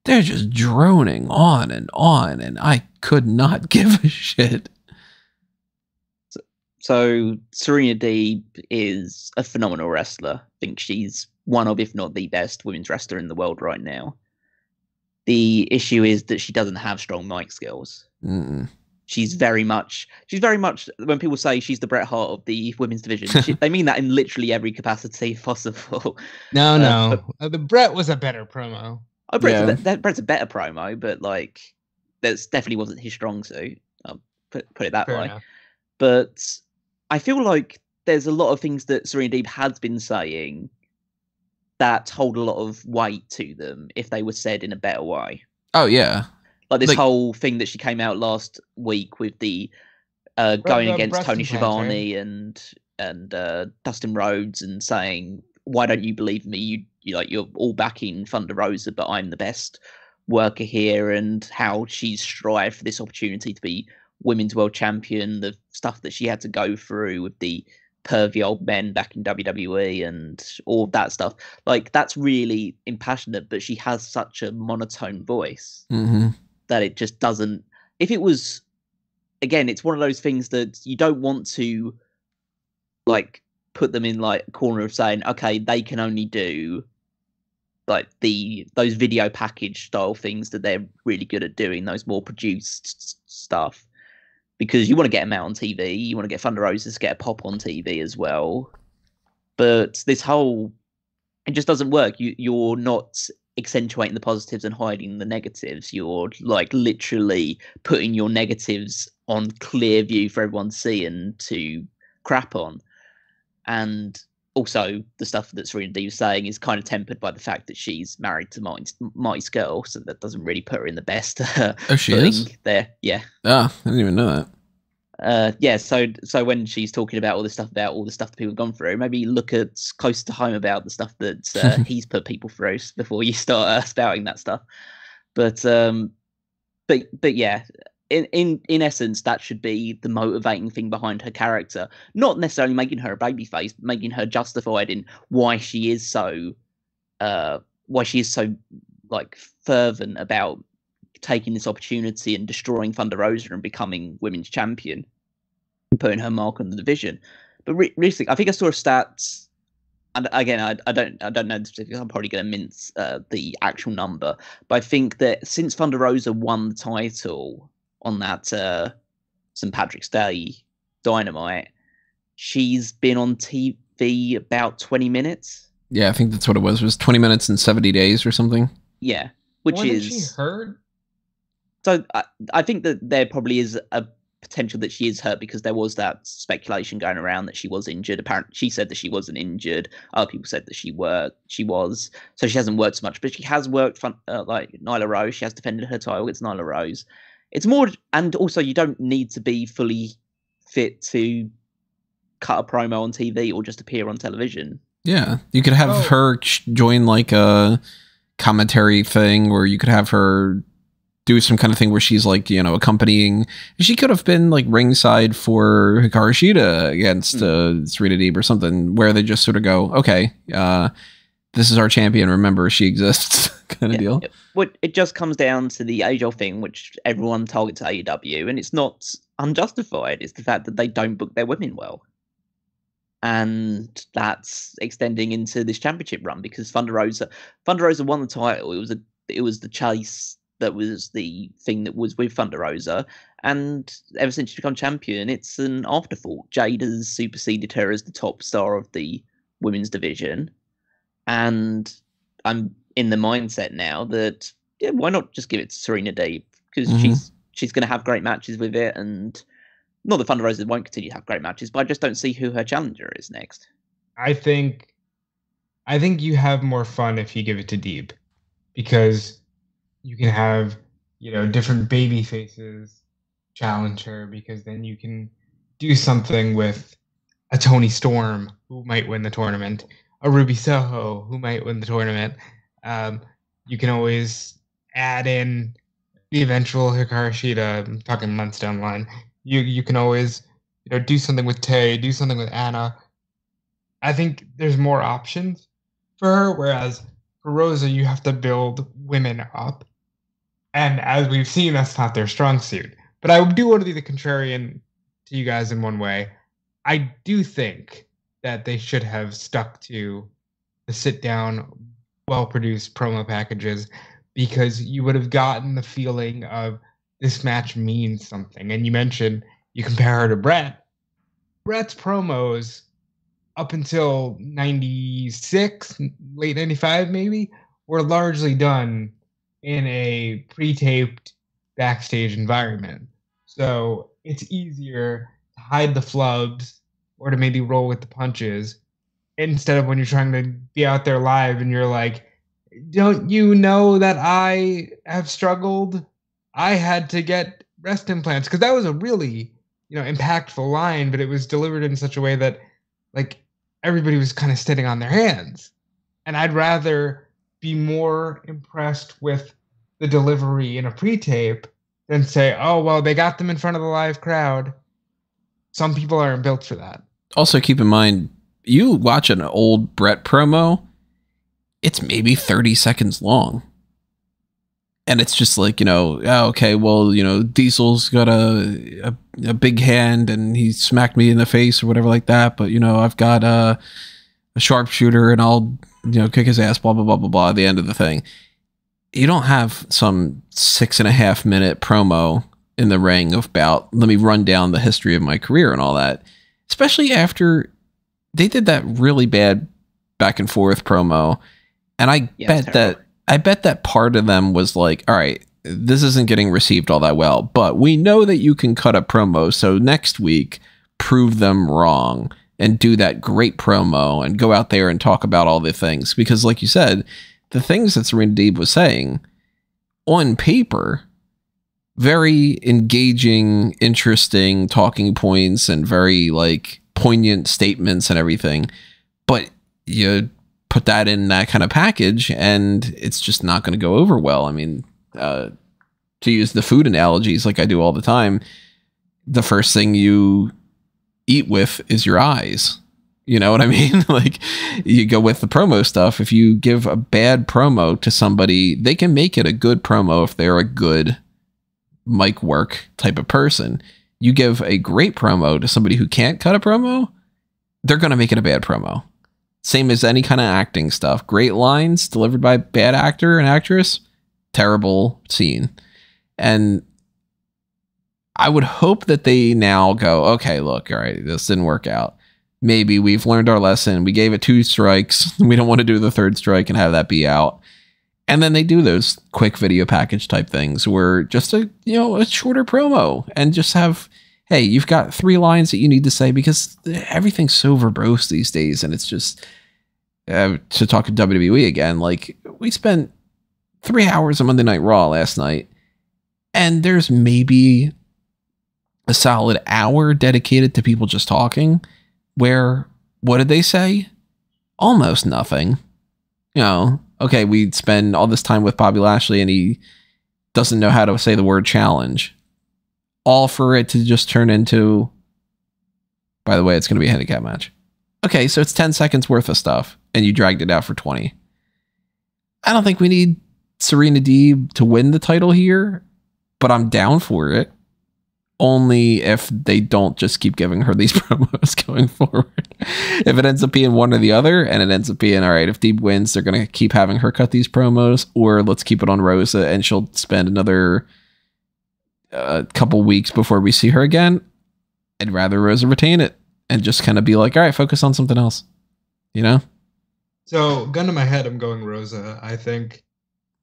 they're just droning on, and I could not give a shit. So Serena Deeb is a phenomenal wrestler. I think she's one of, if not the best women's wrestler in the world right now. The issue is that she doesn't have strong mic skills. Mm-mm. She's very much, when people say she's the Bret Hart of the women's division, they mean that in literally every capacity possible. No. The Bret was a better promo. Oh, Bret's a better promo, but like, that definitely wasn't his strong suit. I'll put it that way. Enough. But I feel like there's a lot of things that Serena Deeb has been saying that hold a lot of weight to them if they were said in a better way. Oh, yeah. Like this whole thing that she came out last week with the going against Tony Schiavone and Dustin Rhodes and saying, "Why don't you believe me? You're all backing Thunder Rosa, but I'm the best worker here," and how she's strived for this opportunity to be women's world champion. The stuff that she had to go through with the pervy old men back in WWE and all of that stuff. Like, that's really impassionate, but she has such a monotone voice. Mm-hmm. That it just doesn't. If it was, again, it's one of those things that you don't want to like put them in like a corner of saying, okay, they can only do like those video package style things that they're really good at doing, those more produced stuff, because you want to get them out on TV, you want to get Thunder Rosa to get a pop on TV as well. But this whole, it just doesn't work. You're not accentuating the positives and hiding the negatives. You're like literally putting your negatives on clear view for everyone to see and to crap on. And also the stuff that Serena Deeb was saying is kind of tempered by the fact that she's married to Marty Skrull, so that doesn't really put her in the best oh, she is there. Yeah. Oh, I didn't even know that. Yeah, so when she's talking about all the stuff that people have gone through, maybe look at closer to home about the stuff that he's put people through before you start spouting that stuff. But yeah, in essence, that should be the motivating thing behind her character, not necessarily making her a babyface, but making her justified in why she is so like fervent about taking this opportunity and destroying Thunder Rosa and becoming women's champion and putting her mark on the division. But recently, I think I saw a stat, and again, I don't know the specifics. I'm probably going to mince the actual number, but I think that since Thunder Rosa won the title on that St. Patrick's Day Dynamite, she's been on TV about 20 minutes. Yeah, I think that's what it was. It was 20 minutes and 70 days or something. Yeah, which when is... Did she hurt? So I think that there probably is a potential that she is hurt, because there was that speculation going around that she was injured. Apparently, she said that she wasn't injured. Other people said that she was. So she hasn't worked so much, but she has worked like Nyla Rose. She has defended her title against Nyla Rose. It's more, and also you don't need to be fully fit to cut a promo on TV or just appear on television. Yeah, you could have her join like a commentary thing, or you could have her do some kind of thing where she's like, you know, accompanying. She could have been like ringside for Hikaru Shida against Serena Deeb or something, where they just sort of go, okay, this is our champion. Remember, she exists, kind of deal. It just comes down to the age-old thing, which everyone targets AEW, and it's not unjustified. It's the fact that they don't book their women well. And that's extending into this championship run, because Thunder Rosa won the title. It was the chase that was the thing that was with Thunder Rosa, and ever since she's become champion, it's an afterthought. Jade has superseded her as the top star of the women's division, and I'm in the mindset now that why not just give it to Serena Deeb, because she's going to have great matches with it, and not that Thunder Rosa won't continue to have great matches, but I just don't see who her challenger is next. I think you have more fun if you give it to Deeb, because you can have, you know, different baby faces challenge her, because then you can do something with a Toni Storm who might win the tournament, a Ruby Soho who might win the tournament. You can always add in the eventual Hikaru Shida. I'm talking months down the line. You can always, you know, do something with Tay, do something with Anna. I think there's more options for her, whereas for Rosa, you have to build women up. And as we've seen, that's not their strong suit. But I do want to be the contrarian to you guys in one way. I do think that they should have stuck to the sit-down, well-produced promo packages, because you would have gotten the feeling of this match means something. And you mentioned you compare her to Brett. Brett's promos up until 96, late 95 maybe, were largely done in a pre-taped backstage environment. So it's easier to hide the flubs or to maybe roll with the punches, instead of when you're trying to be out there live and you're like, don't you know that I have struggled? I had to get breast implants, because that was a really, you know, impactful line, but it was delivered in such a way that, like, everybody was kind of sitting on their hands. And I'd rather be more impressed with the delivery in a pre-tape than say, oh, well, they got them in front of the live crowd. Some people aren't built for that. Also, keep in mind, you watch an old Brett promo, it's maybe 30 seconds long. And it's just like, you know, oh, okay, well, you know, Diesel's got a big hand and he smacked me in the face or whatever like that. But, you know, I've got a sharpshooter and I'll, you know, kick his ass, blah, blah, blah, blah, blah, at the end of the thing. You don't have some 6.5 minute promo in the ring about, let me run down the history of my career and all that. Especially after they did that really bad back and forth promo. And I bet that part of them was like, all right, this isn't getting received all that well, but we know that you can cut a promo. So next week, prove them wrong and do that great promo and go out there and talk about all the things. Because like you said, the things that Serena Deeb was saying on paper, very engaging, interesting talking points and very like poignant statements and everything. But you put that in that kind of package and it's just not going to go over well. I mean, to use the food analogies like I do all the time, the first thing you eat with is your eyes. You know what I mean? Like, you go with the promo stuff. If you give a bad promo to somebody, they can make it a good promo if they're a good mic work type of person. You give a great promo to somebody who can't cut a promo, they're going to make it a bad promo. Same as any kind of acting stuff. Great lines delivered by a bad actor and actress, terrible scene. And I would hope that they now go, okay, look, all right, this didn't work out. Maybe we've learned our lesson. We gave it 2 strikes. We don't want to do the 3rd strike and have that be out. And then they do those quick video package type things where just a shorter promo and just have, hey, you've got 3 lines that you need to say, because everything's so verbose these days. And it's just, to talk to WWE again, like, we spent 3 hours on Monday Night Raw last night, and there's maybe a solid hour dedicated to people just talking, where, what did they say? Almost nothing. You know, okay, we'd spend all this time with Bobby Lashley and he doesn't know how to say the word challenge. All for it to just turn into, by the way, it's going to be a handicap match. Okay, so it's 10 seconds worth of stuff, and you dragged it out for 20. I don't think we need Serena Deeb to win the title here, but I'm down for it. Only if they don't just keep giving her these promos going forward. If it ends up being one or the other, and it ends up being, all right, if Deeb wins, they're going to keep having her cut these promos, or let's keep it on Rosa, and she'll spend another couple weeks before we see her again. I'd rather Rosa retain it and just kind of be like, all right, focus on something else. You know? So, gun to my head, I'm going Rosa. I think,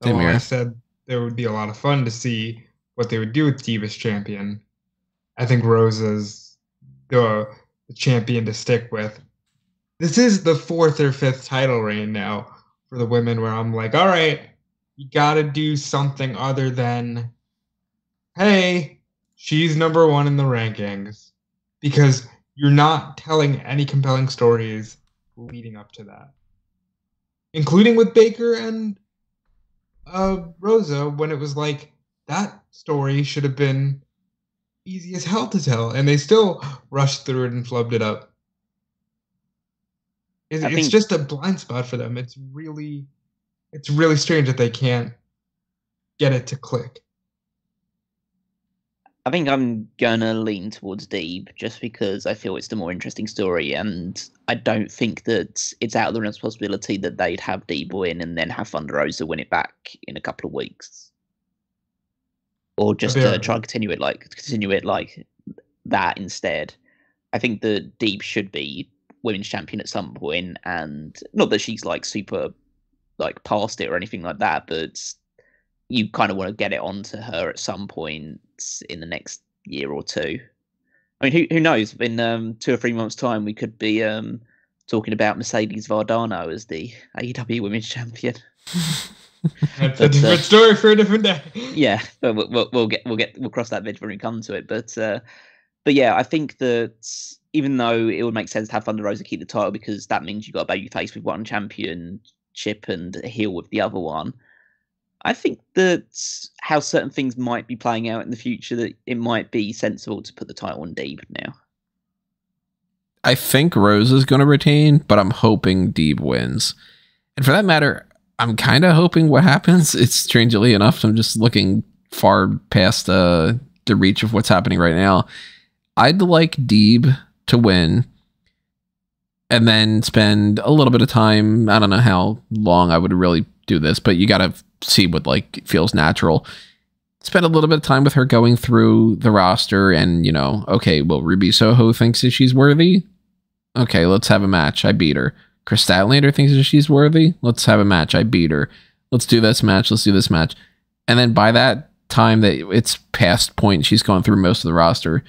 I said there would be a lot of fun to see what they would do with Deeb as champion. I think Rosa's the champion to stick with. This is the 4th or 5th title reign now for the women where I'm like, all right, you got to do something other than, hey, she's number 1 in the rankings. Because you're not telling any compelling stories leading up to that. Including with Baker and Rosa, when it was like, that story should have been easy as hell to tell, and they still rushed through it and flubbed it up. It's just a blind spot for them. It's really strange that they can't get it to click. I think I'm gonna lean towards Deeb just because I feel it's the more interesting story, and I don't think that it's out of the realm of possibility that they'd have Deeb win and then have Thunder Rosa win it back in a couple of weeks. Or just try and continue it like that instead. I think that Deeb should be women's champion at some point, and not that she's like super like past it or anything like that, but you kind of want to get it onto her at some point in the next year or two. I mean, who knows? In 2 or 3 months' time, we could be talking about Mercedes Vardano as the AEW Women's Champion. That's a different story for a different day. Yeah, but we'll cross that bridge when we come to it. But yeah, I think that even though it would make sense to have Thunder Rosa keep the title because that means you've got a babyface with one championship and a heel with the other one, I think that how certain things might be playing out in the future, that it might be sensible to put the title on Deeb now. I think Rosa's going to retain, but I'm hoping Deeb wins. And for that matter, I'm kind of hoping what happens. It's strangely enough, I'm just looking far past the reach of what's happening right now. I'd like Deeb to win and then spend a little bit of time. I don't know how long I would really do this, but you got to see what like feels natural. Spend a little bit of time with her going through the roster and, you know, okay, well, Ruby Soho thinks that she's worthy. Okay, let's have a match. I beat her. Chris Statlander thinks that she's worthy. Let's have a match. I beat her. Let's do this match. Let's do this match. And then by that time that it's past point, she's gone through most of the roster.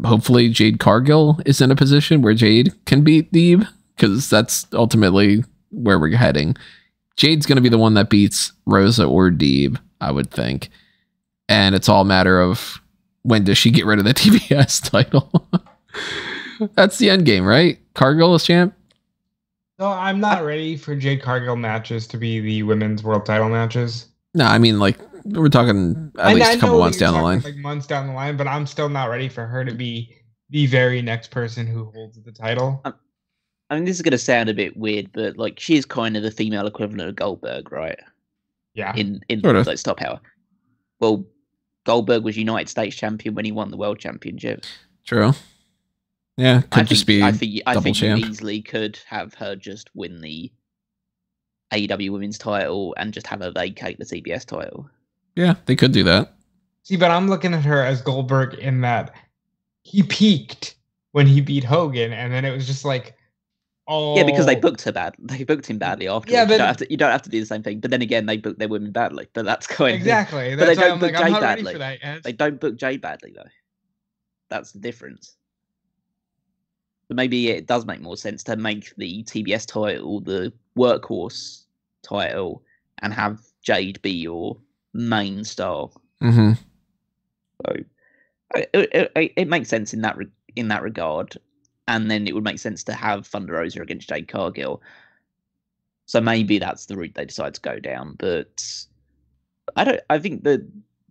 Hopefully Jade Cargill is in a position where Jade can beat Deeb, because that's ultimately where we're heading. Jade's going to be the one that beats Rosa or Deeb, I would think. And it's all a matter of when does she get rid of the TBS title? That's the end game, right? Cargill is champ? No, I'm not ready for Jade Cargill matches to be the women's world title matches. No, I mean, like, we're talking at least a couple months down the line. Like months down the line, but I'm still not ready for her to be the very next person who holds the title. I mean, this is going to sound a bit weird, but like, she is kind of the female equivalent of Goldberg, right? Yeah. In sort of. like star power. Well, Goldberg was United States champion when he won the world championship. True. Yeah, I think you easily could have her just win the AEW Women's title and just have her vacate the CBS title. Yeah, they could do that. See, but I'm looking at her as Goldberg in that he peaked when he beat Hogan, and then it was just like, oh, yeah, because they booked her bad. They booked him badly after. Yeah, but you don't have to do the same thing. But then again, they booked their women badly. But that's kind exactly. But they don't book Jay badly. Ready for that, they don't book Jay badly though. That's the difference. But maybe it does make more sense to make the TBS title the workhorse title and have Jade be your main star. Mm-hmm. So it makes sense in that regard, and then it would make sense to have Thunder Rosa against Jade Cargill. So maybe that's the route they decide to go down. But I think that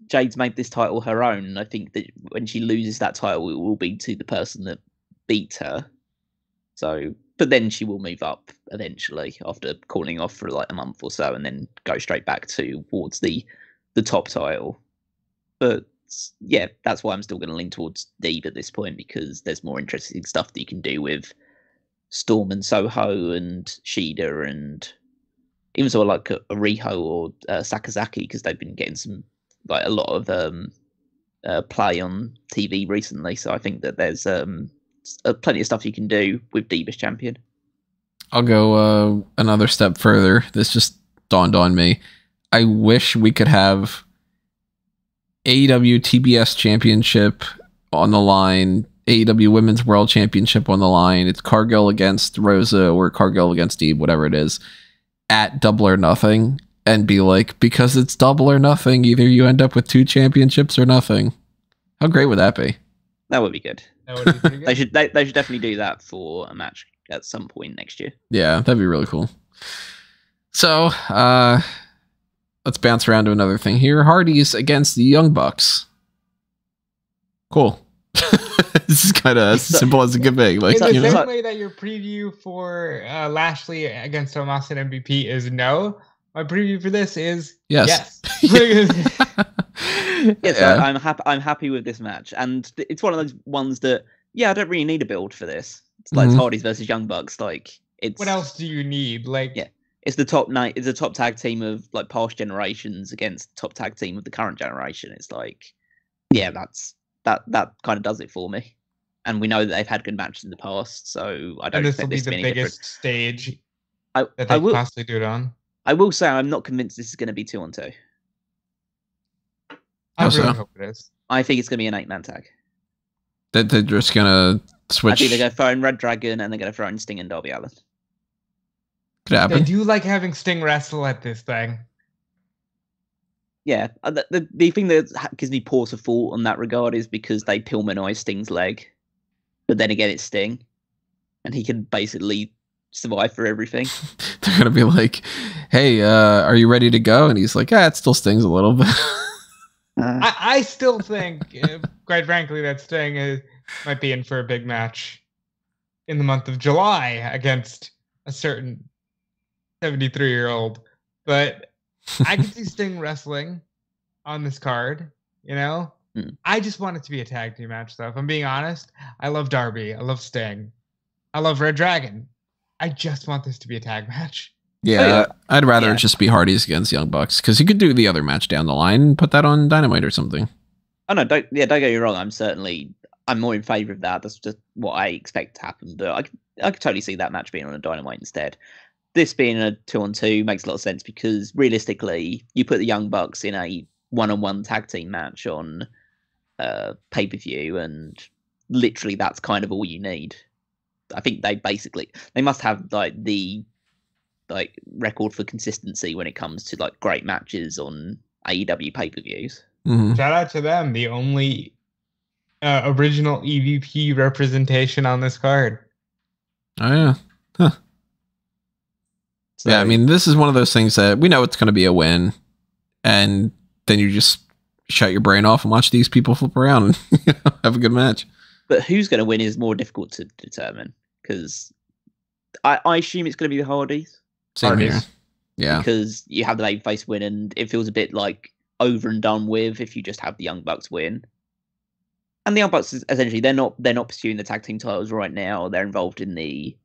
Jade's made this title her own. I think that when she loses that title, it will be to the person that beat her. So, but then she will move up eventually after calling off for like a month or so, and then go straight back towards the top title. But yeah, that's why I'm still going to lean towards Deeb at this point, because there's more interesting stuff that you can do with Storm and Soho and Shida, and even sort of like a Riho or Sakazaki, because they've been getting a lot of play on TV recently. So I think that there's plenty of stuff you can do with Deeb as champion. I'll go another step further. This just dawned on me. I wish we could have AEW TBS Championship on the line, AEW Women's World Championship on the line. It's Cargill against Rosa or Cargill against Deeb, whatever it is, at Double or Nothing, and be like, because it's Double or Nothing, either you end up with 2 championships or nothing. How great would that be? That would be good. That would be pretty good. They should definitely do that for a match at some point next year. Yeah, that'd be really cool. So, let's bounce around to another thing here. Hardys against the Young Bucks. Cool. This is kind of as simple as it could be. Like, in the same way that your preview for Lashley against Omos and MVP is no, my preview for this is yes. Yes, yeah. I'm happy with this match, and it's one of those ones that I don't really need a build for this. It's like it's Hardys versus Young Bucks. Like, it's what else do you need? Like, yeah. It's the top It's a top tag team of like past generations against the top tag team of the current generation. It's like, yeah, that kind of does it for me. And we know that they've had good matches in the past, so I don't expect this to be the biggest stage that they could possibly do it on. I will say I'm not convinced this is going to be 2-on-2. I really hope it is. I think it's going to be an 8-man tag. That they're just going to switch. I think they're going to throw in Red Dragon and they're going to throw in Sting and Darby Allin. Could happen. They do like having Sting wrestle at this thing. Yeah, the thing that gives me pause for thought on that regard is because they Pillmanize Sting's leg, but then again it's Sting, and he can basically survive for everything. They're gonna be like, "Hey, are you ready to go?" And he's like, it still stings a little bit." I still think, quite frankly, that Sting might be in for a big match in the month of July against a certain 73-year-old, but I can see Sting wrestling on this card, I just want it to be a tag team match, though. If I'm being honest, I love Darby. I love Sting. I love Red Dragon. I just want this to be a tag match. Yeah, I'd rather it just be Hardys against Young Bucks, because you could do the other match down the line and put that on Dynamite or something. Oh, no, don't get me wrong. I'm more in favor of that. That's just what I expect to happen. But I could totally see that match being on a Dynamite instead. This being a 2-on-2 makes a lot of sense, because realistically, you put the Young Bucks in a one-on-one tag team match on pay-per-view, and literally that's kind of all you need. I think they must have the record for consistency when it comes to great matches on AEW pay-per-views. Mm-hmm. Shout out to them, the only original EVP representation on this card. Oh yeah. Huh. So, yeah, I mean, this is one of those things that we know it's going to be a win, and then you just shut your brain off and watch these people flip around and have a good match. But who's going to win is more difficult to determine, because I assume it's going to be the Hardys. Same here. Yeah. Because you have the babyface win, and it feels a bit over and done with if you just have the Young Bucks win. And the Young Bucks, essentially, they're not pursuing the tag team titles right now. They're involved in the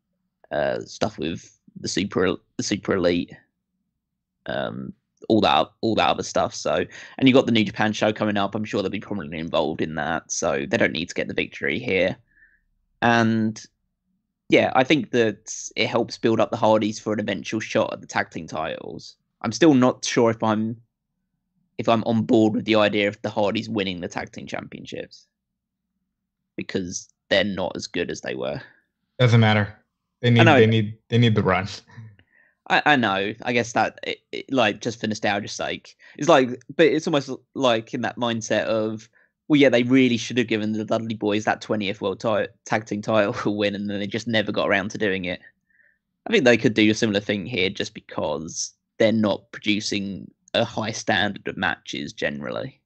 stuff with the super elite, all that other stuff. So, and you've got the New Japan show coming up. I'm sure they'll be prominently involved in that. So they don't need to get the victory here. And yeah, I think that it helps build up the Hardys for an eventual shot at the tag team titles. I'm still not sure if I'm on board with the idea of the Hardys winning the tag team championships, because they're not as good as they were. Doesn't matter. They need the run. I know. I guess that just for nostalgia's sake, but it's almost like in that mindset of, well, yeah, they really should have given the Dudley Boys that 20th World Tag Team title win, and then they just never got around to doing it. I think they could do a similar thing here, just because they're not producing a high standard of matches generally.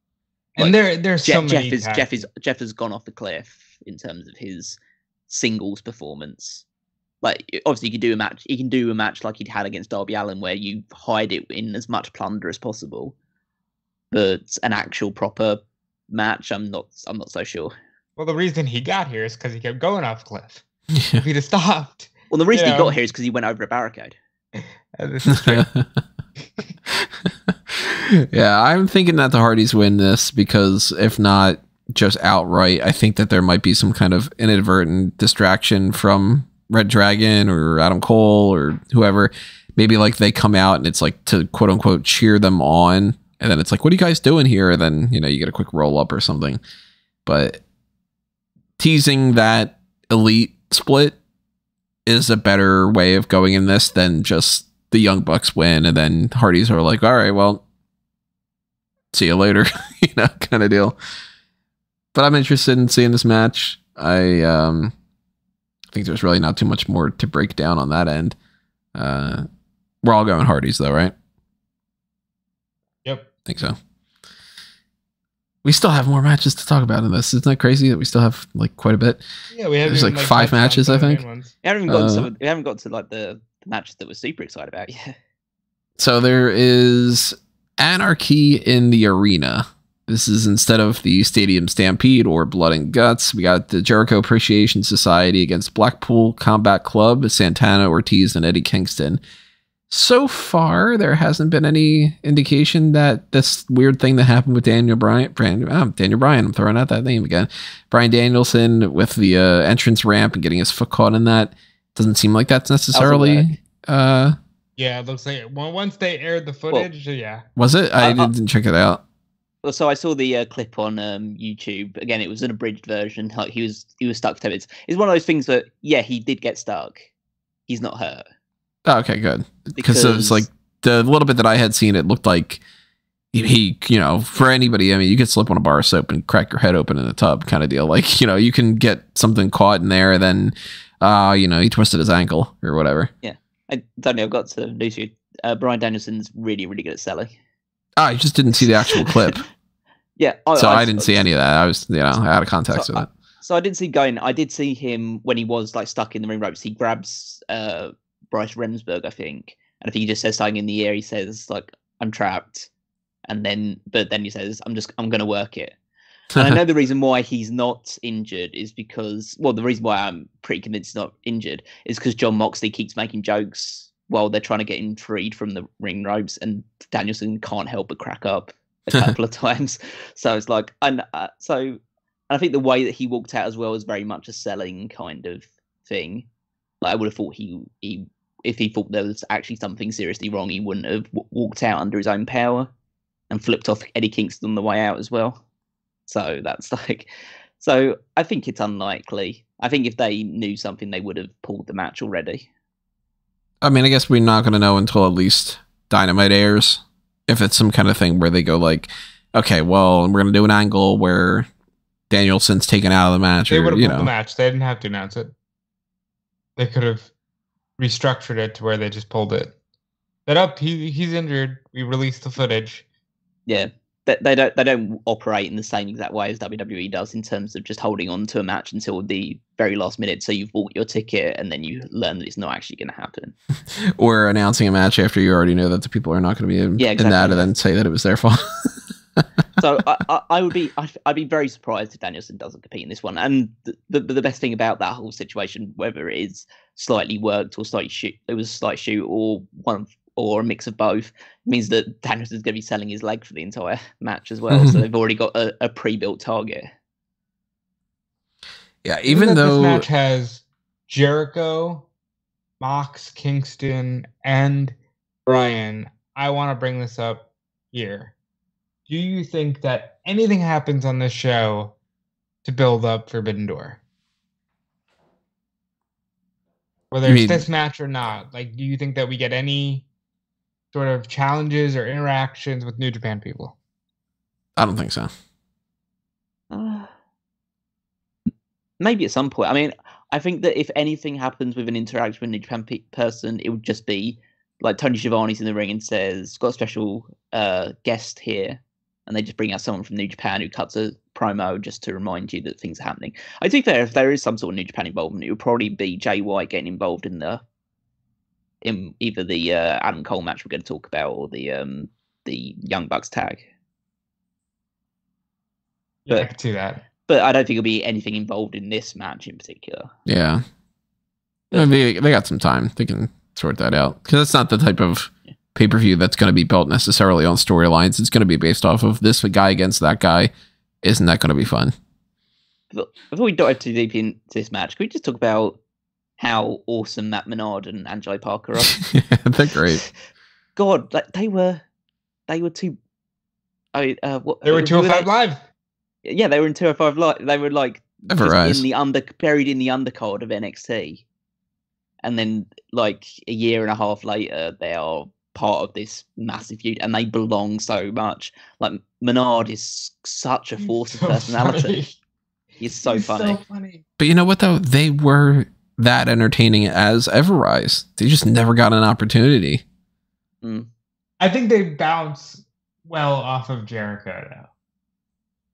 And there's so many. Jeff has gone off the cliff in terms of his singles performance. Like, obviously, he can do a match like he'd had against Darby Allin, where you hide it in as much plunder as possible. But an actual proper match, I'm not so sure. Well, the reason he got here is because he kept going off the cliff. If he'd have stopped. Well, the reason he got here is because he went over a barricade. This is true. Yeah, I'm thinking that the Hardys win this because if not just outright, I think that there might be some kind of inadvertent distraction from Red Dragon or Adam Cole or whoever. Maybe like they come out and it's like to quote unquote cheer them on. And then it's like, what are you guys doing here? And then, you know, you get a quick roll up or something. But teasing that elite split is a better way of going in this than just the Young Bucks win. And then Hardys are like, all right, well, see you later, you know, kind of deal. But I'm interested in seeing this match. I think there's really not too much more to break down on that end. We're all going Hardys though, right? Yep. I think so. We still have more matches to talk about in this. Isn't that crazy that we still have like quite a bit? Yeah, we have there's like 5 matches, I think. We haven't got to like the matches that we're super excited about yet. So there is Anarchy in the Arena. This is instead of the Stadium Stampede or Blood and Guts. We got the Jericho Appreciation Society against Blackpool Combat Club, Santana, Ortiz, and Eddie Kingston. So far, there hasn't been any indication that this weird thing that happened with Daniel Bryan, I'm throwing out that name again. Bryan Danielson with the entrance ramp and getting his foot caught in that. Doesn't seem like that's necessarily... yeah, it looks like once they aired the footage, yeah. Was it? I didn't check it out. Well, so I saw the clip on YouTube. Again, it was an abridged version. Like he was stuck for 10 minutes. It's one of those things that, yeah, he did get stuck. He's not hurt. Oh, okay, good. Because it was like the little bit that I had seen, it looked like he, you know, for anybody, I mean, you could slip on a bar of soap and crack your head open in a tub kind of deal. Like, you know, you can get something caught in there and then, you know, he twisted his ankle or whatever. Yeah. I don't know. I've got to news you. Bryan Danielson's really, really good at selling. I just didn't see the actual clip. Yeah. I didn't see any of that. I was, you know, out of context with it. So I did see him when he was like stuck in the ring ropes. He grabs Bryce Remsburg, I think. And I think he just says something in the air. He says, like, I'm trapped. But then he says, I'm going to work it. And I know the reason why he's not injured is because, well, the reason why I'm pretty convinced he's not injured is because Jon Moxley keeps making jokes while they're trying to get him freed from the ring ropes, and Danielson can't help but crack up a couple of times. So it's like, so I think the way that he walked out as well is very much a selling kind of thing. Like, I would have thought if he thought there was actually something seriously wrong, he wouldn't have walked out under his own power and flipped off Eddie Kingston on the way out as well. So that's like, so I think it's unlikely. I think if they knew something, they would have pulled the match already. I mean, I guess we're not going to know until at least Dynamite airs. If it's some kind of thing where they go like, okay, well, we're going to do an angle where Danielson's taken out of the match. They would have pulled the match. They didn't have to announce it. They could have restructured it to where they just pulled it. He's injured. We released the footage. Yeah. They don't operate in the same exact way as WWE does in terms of just holding on to a match until the very last minute. So you've bought your ticket and then you learn that it's not actually going to happen. Or announcing a match after you already know that the people are not going to be in that, and then say that it was their fault. So I'd be very surprised if Danielson doesn't compete in this one. And the best thing about that whole situation, whether it is slightly worked or slightly shoot or a mix of both, means that Danielson's going to be selling his leg for the entire match as well. So they've already got a pre-built target. Yeah, even though this match has Jericho, Mox, Kingston, and Bryan, I want to bring this up here. Do you think that anything happens on this show to build up Forbidden Door? Whether it's this match or not, like, do you think that we get any sort of challenges or interactions with New Japan people? I don't think so. Maybe at some point. I mean, I think that if anything happens with an interaction with a New Japan person, it would just be like Tony Schiavone's in the ring and says, "Got a special guest here," and they just bring out someone from New Japan who cuts a promo just to remind you that things are happening. I think that if there is some sort of New Japan involvement, it would probably be Jay White getting involved in either the Adam Cole match we're going to talk about or the Young Bucks tag. Yeah, I can see that. But I don't think it'll be anything involved in this match in particular. Yeah. They got some time. They can sort that out. Because it's not the type of pay-per-view that's going to be built necessarily on storylines. It's going to be based off of this guy against that guy. Isn't that going to be fun? Before we dive too deep into this match, can we just talk about how awesome Matt Menard and Angelo Parker are? Yeah, they're great. God, like they were too. They were 205 Live. Yeah, they were in 205 Live. They were like Everrise. buried in the undercard of NXT, and then like a year and a half later, they are part of this massive feud, and they belong so much. Like Menard is such a force of personality. Funny. He's so funny. But you know what though? They were that entertaining as Everrise. They just never got an opportunity. I think they bounce well off of Jericho now.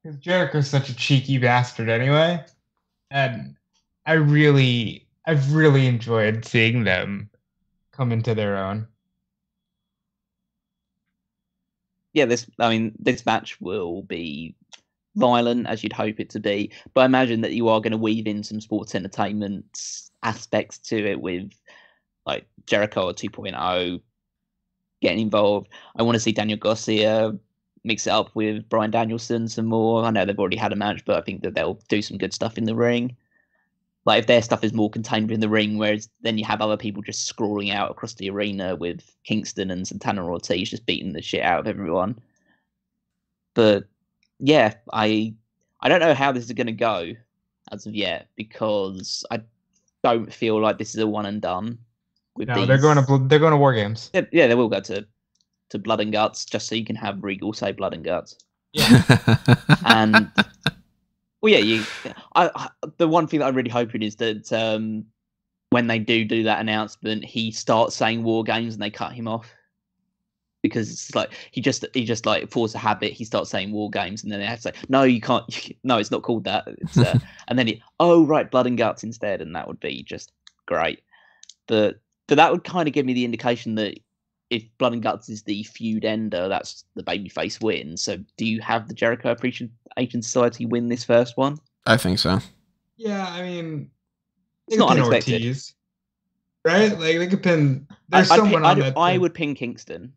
Because Jericho's such a cheeky bastard anyway. And I've really enjoyed seeing them come into their own. Yeah, this match will be violent as you'd hope it to be, but I imagine that you are going to weave in some sports entertainment aspects to it with like Jericho 2.0 getting involved. I want to see Daniel Garcia mix it up with Bryan Danielson some more. I know they've already had a match, but I think that they'll do some good stuff in the ring. Like if their stuff is more contained within the ring, whereas then you have other people just scrawling out across the arena with Kingston and Santana or Ortiz just beating the shit out of everyone. But yeah, I don't know how this is going to go as of yet, because I don't feel like this is a one and done. No, they're going to War Games. Yeah, they will go to Blood and Guts just so you can have Regal say Blood and Guts. Yeah. And well, yeah, the one thing that I'm really hoping is that when they do that announcement, he starts saying War Games and they cut him off. Because it's like he just like force a habit. He starts saying War Games, and then they have to say, "No, you can't. No, it's not called that." It's, and then Blood and Guts instead, and that would be just great. But that would kind of give me the indication that if Blood and Guts is the feud ender, that's the babyface win. So, do you have the Jericho Appreciation Society win this first one? I think so. Yeah, I mean, it's not unexpected, Ortiz, right? Like they could pin. There's someone on that. I would pin Kingston.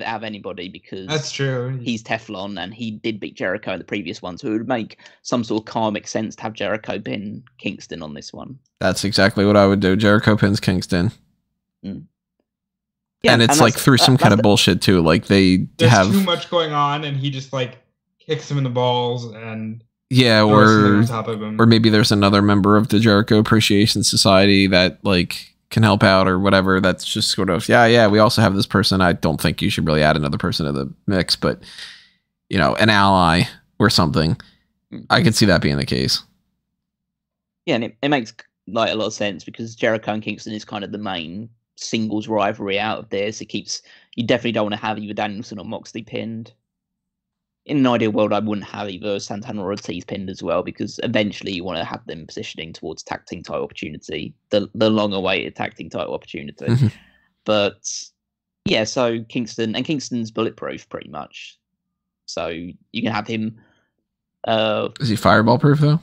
Have anybody, because that's true. He's Teflon and he did beat Jericho in the previous one, so it would make some sort of karmic sense to have Jericho pin Kingston on this one. That's exactly what I would do. Jericho pins Kingston. Yeah, and it's like through some kind of bullshit too. Like there's too much going on, and he just like kicks him in the balls and on top of him. Or maybe there's another member of the Jericho Appreciation Society that like can help out or whatever. That's just sort of we also have this person. I don't think you should really add another person to the mix, but an ally or something. I could see that being the case. Yeah, and it makes like a lot of sense because Jericho and Kingston is kind of the main singles rivalry out of this. You definitely don't want to have either Danielson or Moxley pinned. In an ideal world, I wouldn't have either Santana or Ortiz pinned as well, because eventually you want to have them positioning towards tag team title opportunity, the long-awaited tag team title opportunity. Mm-hmm. But yeah, so Kingston's bulletproof pretty much. So you can have him. Is he fireball proof though?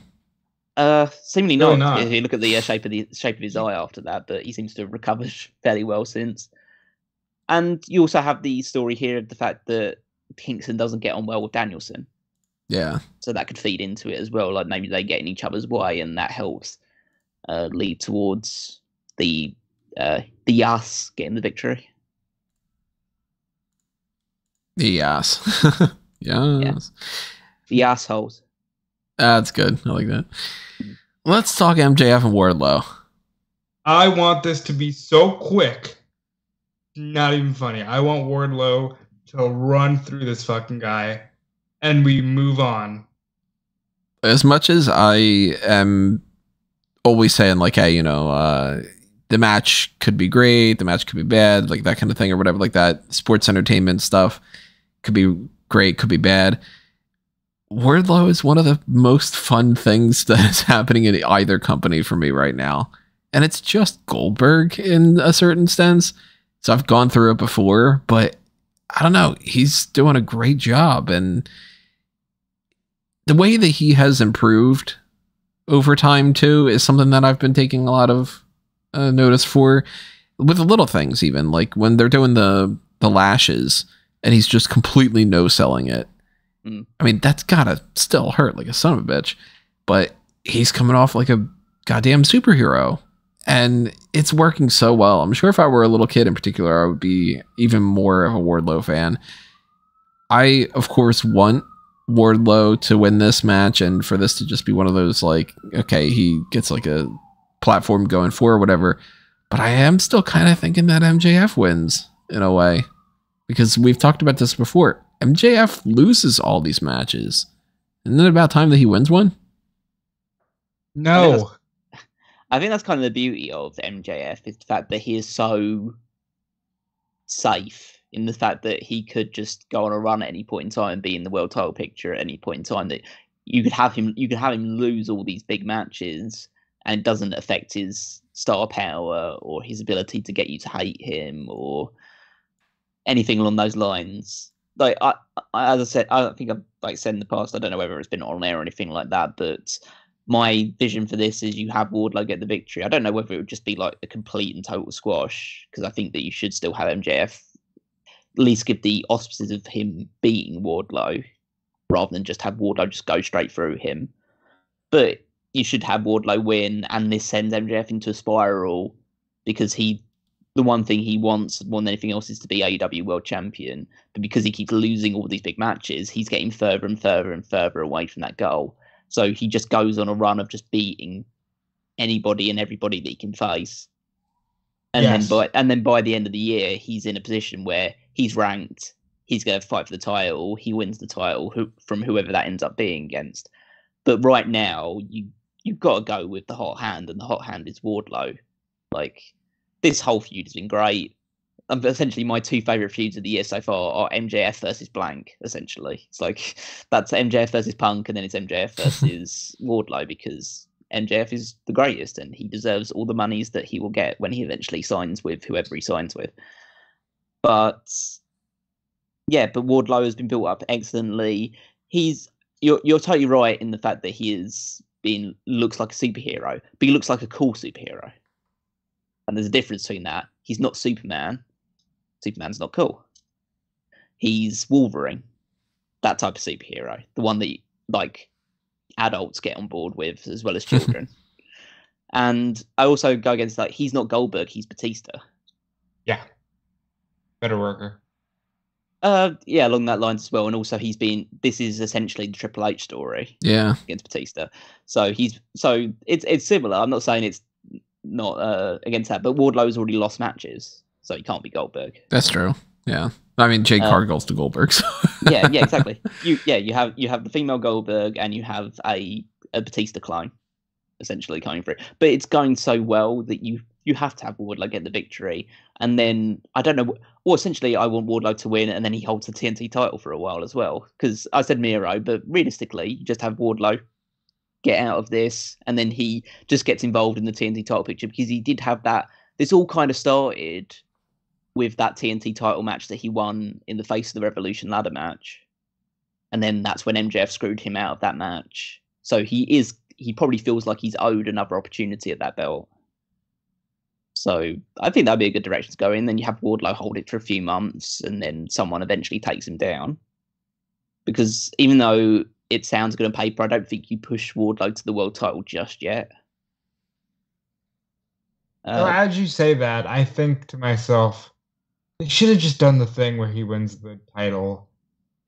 Seemingly not. If you look at the shape of his eye after that, but he seems to have recovered fairly well since. And you also have the story here of the fact that Kingston doesn't get on well with Danielson. Yeah. So that could feed into it as well. Like maybe they get in each other's way, and that helps lead towards the Yas getting the victory. The Yas. Yeah. The assholes. That's good. I like that. Let's talk MJF and Wardlow. I want this to be so quick. Not even funny. I want Wardlow to run through this fucking guy and we move on. As much as I am always saying like, hey, the match could be great, the match could be bad, like that kind of thing or whatever, like that sports entertainment stuff could be great, could be bad. Wardlow is one of the most fun things that is happening in either company for me right now. And it's just Goldberg in a certain sense. So I've gone through it before, but I don't know. He's doing a great job. And the way that he has improved over time, too, is something that I've been taking a lot of notice for, with the little things, even like when they're doing the lashes and he's just completely no-selling it. I mean, that's gotta still hurt like a son of a bitch, but he's coming off like a goddamn superhero and it's working so well. I'm sure if I were a little kid in particular, I would be even more of a Wardlow fan. I, of course, want Wardlow to win this match and for this to just be one of those, like, okay, he gets like a platform going for or whatever, but I am still kind of thinking that MJF wins in a way, because we've talked about this before. MJF loses all these matches. Isn't it about time that he wins one? No. I think that's kind of the beauty of MJF, is the fact that he is so safe in the fact that he could just go on a run at any point in time and be in the world title picture at any point in time. That you could have him lose all these big matches and it doesn't affect his star power or his ability to get you to hate him or anything along those lines. Like I as I said, I think I've said in the past, I don't know whether it's been on air or anything like that, but my vision for this is you have Wardlow get the victory. I don't know whether it would just be like a complete and total squash, because I think that you should still have MJF at least give the auspices of him beating Wardlow rather than just have Wardlow just go straight through him. But you should have Wardlow win, and this sends MJF into a spiral, because the one thing he wants more than anything else is to be AEW World Champion. But because he keeps losing all these big matches, he's getting further and further and further away from that goal. So he just goes on a run of just beating anybody and everybody that he can face. And then by the end of the year, he's in a position where he's ranked, he's going to fight for the title, he wins the title from whoever that ends up being against. But right now, you've got to go with the hot hand, and the hot hand is Wardlow. Like, this whole feud has been great. Essentially, my two favourite feuds of the year so far are MJF versus Blank, essentially. It's like, that's MJF versus Punk, and then it's MJF versus Wardlow, because MJF is the greatest, and he deserves all the monies that he will get when he eventually signs with whoever he signs with. But Wardlow has been built up excellently. You're totally right in the fact that he looks like a superhero, but he looks like a cool superhero. And there's a difference between that. He's not Superman. Superman's not cool. He's Wolverine. That type of superhero. The one that, like, adults get on board with as well as children. And I also go against, like, he's not Goldberg, he's Batista. Yeah. Better worker. Yeah, along that lines as well. And also this is essentially the Triple H story. Yeah. Against Batista. So it's similar. I'm not saying it's not against that, but Wardlow's already lost matches, so he can't be Goldberg. That's true. Yeah. I mean, Jade Cargill's to Goldberg. So. yeah, exactly. You have the female Goldberg, and you have a Batista clone, essentially coming through. But it's going so well that you have to have Wardlow get the victory, and then I don't know. Or essentially, I want Wardlow to win, and then he holds the TNT title for a while as well. Because I said Miro, but realistically, you just have Wardlow get out of this, and then he just gets involved in the TNT title picture, because he did have that. This all kind of started with that TNT title match that he won in the Face of the Revolution ladder match. And then that's when MJF screwed him out of that match. So he probably feels like he's owed another opportunity at that belt. So I think that'd be a good direction to go in. Then you have Wardlow hold it for a few months, and then someone eventually takes him down. Because even though it sounds good on paper, I don't think you push Wardlow to the world title just yet. So as you say that, I think to myself, they should have just done the thing where he wins the title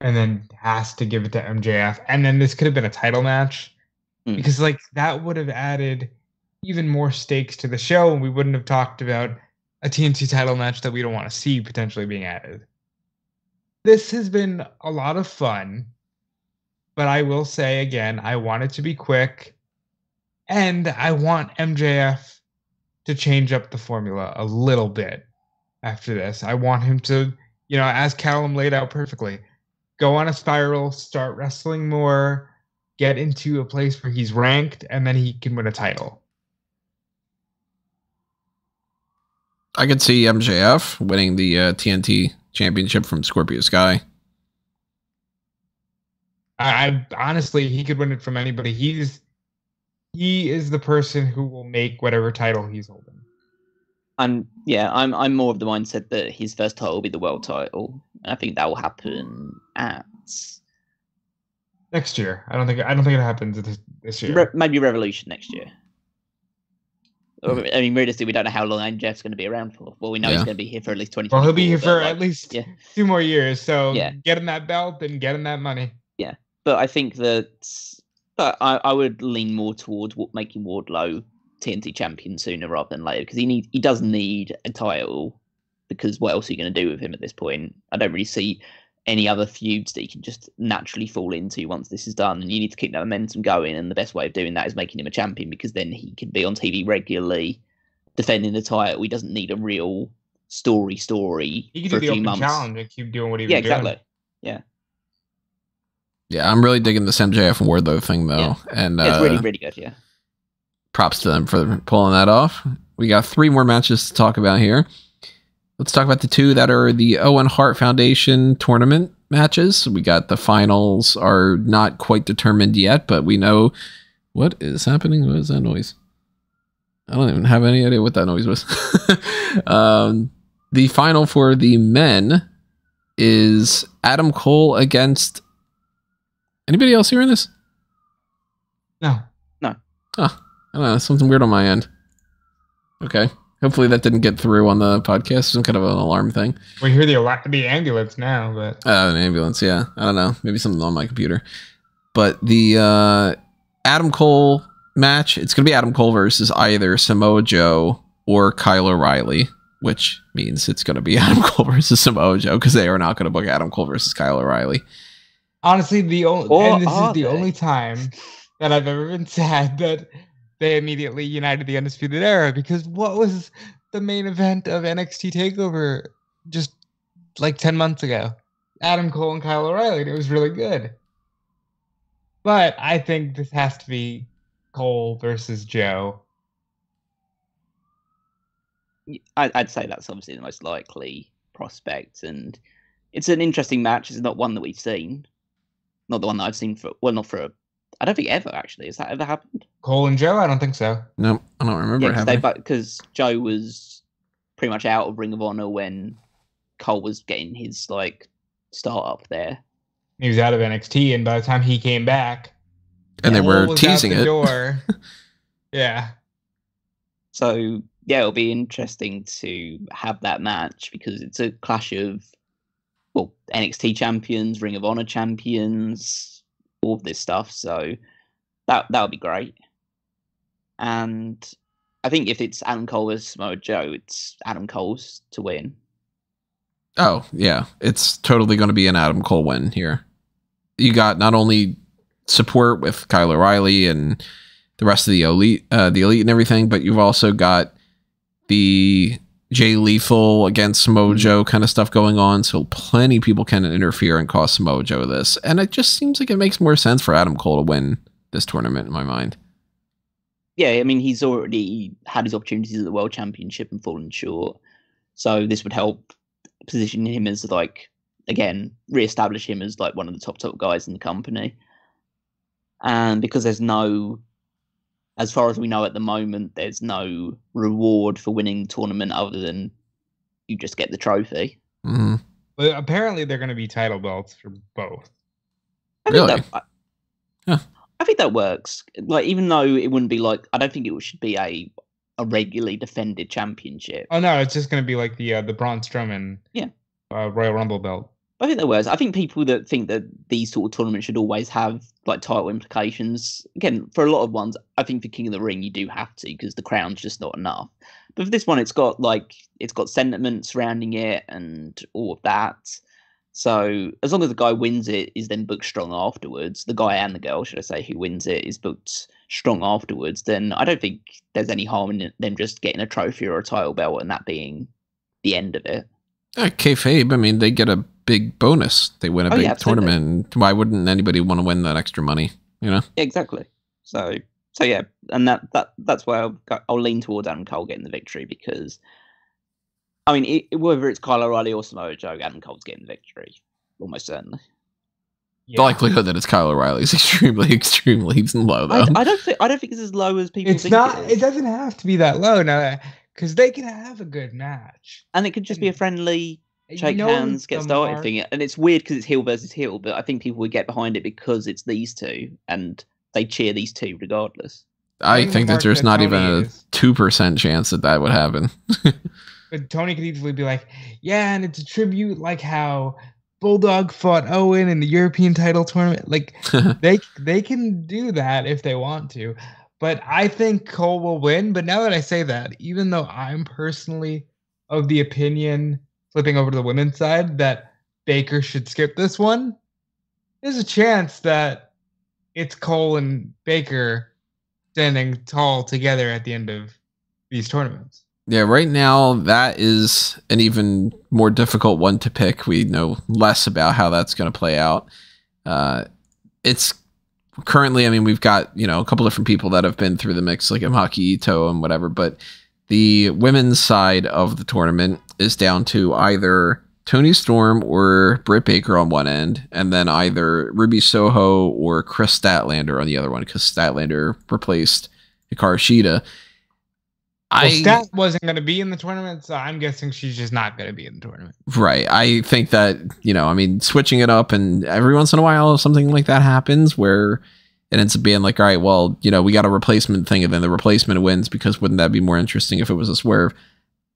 and then has to give it to MJF, and then this could have been a title match, because like that would have added even more stakes to the show, and we wouldn't have talked about a TNT title match that we don't want to see potentially being added. This has been a lot of fun, but I will say again, I want it to be quick, and I want MJF to change up the formula a little bit after this. I want him to, as Callum laid out perfectly, go on a spiral, start wrestling more, get into a place where he's ranked, and then he can win a title. I could see MJF winning the TNT championship from Scorpio Sky. I honestly, he could win it from anybody. He is the person who will make whatever title he's holding. I'm more of the mindset that his first title will be the world title. And I think that will happen at next year. I don't think it happens this year. Maybe Revolution next year. I mean, realistically, we don't know how long Jeff's going to be around for. Well, we know he's going to be here for at least 20. Well, he'll be here for at least 2 more years. So get him that belt and get him that money. Yeah, but I think that I would lean more towards making Wardlow TNT champion sooner rather than later, because he does need a title, because what else are you going to do with him at this point? I don't really see any other feuds that he can just naturally fall into once this is done, and you need to keep that momentum going, and the best way of doing that is making him a champion, because then he can be on TV regularly defending the title. He doesn't need a real story he can for do a the few months. Challenge and keep doing what he was doing. Exactly. Yeah, I'm really digging this MJF and Wardlow thing, though. And it's really, really good, props to them for pulling that off. We got 3 more matches to talk about here. Let's talk about the 2 that are the Owen Hart Foundation tournament matches. We got the finals are not quite determined yet, but we know what is happening. What is that noise? I don't even have any idea what that noise was. The final for the men is Adam Cole against... Anybody else hearing this? No. No. Oh, I don't know. Something weird on my end. Okay. Hopefully that didn't get through on the podcast. Some kind of an alarm thing. We hear the ambulance now, but... an ambulance, yeah. I don't know. Maybe something on my computer. But the Adam Cole match, it's going to be Adam Cole versus either Samoa Joe or Kyle O'Reilly, which means it's going to be Adam Cole versus Samoa Joe, because they are not going to book Adam Cole versus Kyle O'Reilly. Honestly, this is the only time that I've ever been sad that they immediately united the Undisputed Era, because what was the main event of NXT TakeOver just like 10 months ago? Adam Cole and Kyle O'Reilly, and it was really good. But I think this has to be Cole versus Joe. I'd say that's obviously the most likely prospect, and it's an interesting match. It's not one that we've seen. Not the one that I've seen I don't think ever, actually. Has that ever happened? Cole and Joe? I don't think so. No, I don't remember it happening. Because Joe was pretty much out of Ring of Honor when Cole was getting his start up there. He was out of NXT, and by the time he came back, and they were teasing it. Door. Yeah. So it'll be interesting to have that match, because it's a clash of NXT champions, Ring of Honor champions, all of this stuff. So that would be great. And I think if it's Adam Cole versus Samoa Joe, it's Adam Cole's to win. Oh, yeah. It's totally going to be an Adam Cole win here. You got not only support with Kyle O'Reilly and the rest of the elite and everything, but you've also got the Jay Lethal against Samoa Joe kind of stuff going on, so plenty of people can interfere and cost Samoa Joe this. And it just seems like it makes more sense for Adam Cole to win this tournament in my mind. Yeah, I mean, he's already had his opportunities at the World Championship and fallen short. So this would help position him as, again, re-establish him as, one of the top guys in the company. And because there's no... As far as we know at the moment, there's no reward for winning the tournament other than you just get the trophy. Mm-hmm. But apparently they're going to be title belts for both. Really? I think that works. Even though it wouldn't be I don't think it should be a regularly defended championship. Oh no, it's just going to be like the Braun Strowman Royal Rumble belt. I think that works. I think people that think that these sort of tournaments should always have title implications. Again, for a lot of ones, I think for King of the Ring you do have to, because the crown's just not enough. But for this one, it's got sentiment surrounding it and all of that. So as long as the guy wins it, is then booked strong afterwards, the guy and the girl, should I say, who wins it is booked strong afterwards, then I don't think there's any harm in them just getting a trophy or a title belt and that being the end of it. Kayfabe, I mean, they get a big bonus. They win a big tournament. Why wouldn't anybody want to win that extra money? You know? Exactly. So yeah, and that's why I'll lean towards Adam Cole getting the victory, because I mean, whether it's Kyle O'Reilly or Samoa Joe, Adam Cole's getting the victory, almost certainly. Yeah. The likelihood that it's Kyle O'Reilly is extremely, extremely low, though. I don't think it's as low as people think. It doesn't have to be that low now, because they can have a good match, and it could just be a friendly shake hands, get started thing. And it's weird because it's heel versus heel, but I think people would get behind it because it's these two, and they cheer these two regardless. I think that there's not even a 2% chance that would happen. But Tony could easily be like, yeah, and it's a tribute like how Bulldog fought Owen in the European title tournament. Like, they can do that if they want to. But I think Cole will win. But now that I say that, even though I'm personally of the opinion, flipping over to the women's side, that Baker should skip this one, there's a chance that it's Cole and Baker standing tall together at the end of these tournaments. Yeah, right now, that is an even more difficult one to pick. We know less about how that's going to play out. It's currently, I mean, we've got, a couple different people that have been through the mix, like Maki Ito and whatever, but the women's side of the tournament is down to either Toni Storm or Britt Baker on one end, and then either Ruby Soho or Chris Statlander on the other one, because Statlander replaced Hikaru Shida. Stat wasn't going to be in the tournament, so I'm guessing she's just not going to be in the tournament. Right. I think that, switching it up, and every once in a while something like that happens where it ends up being like, all right, well, we got a replacement thing, and then the replacement wins, because wouldn't that be more interesting if it was a swerve?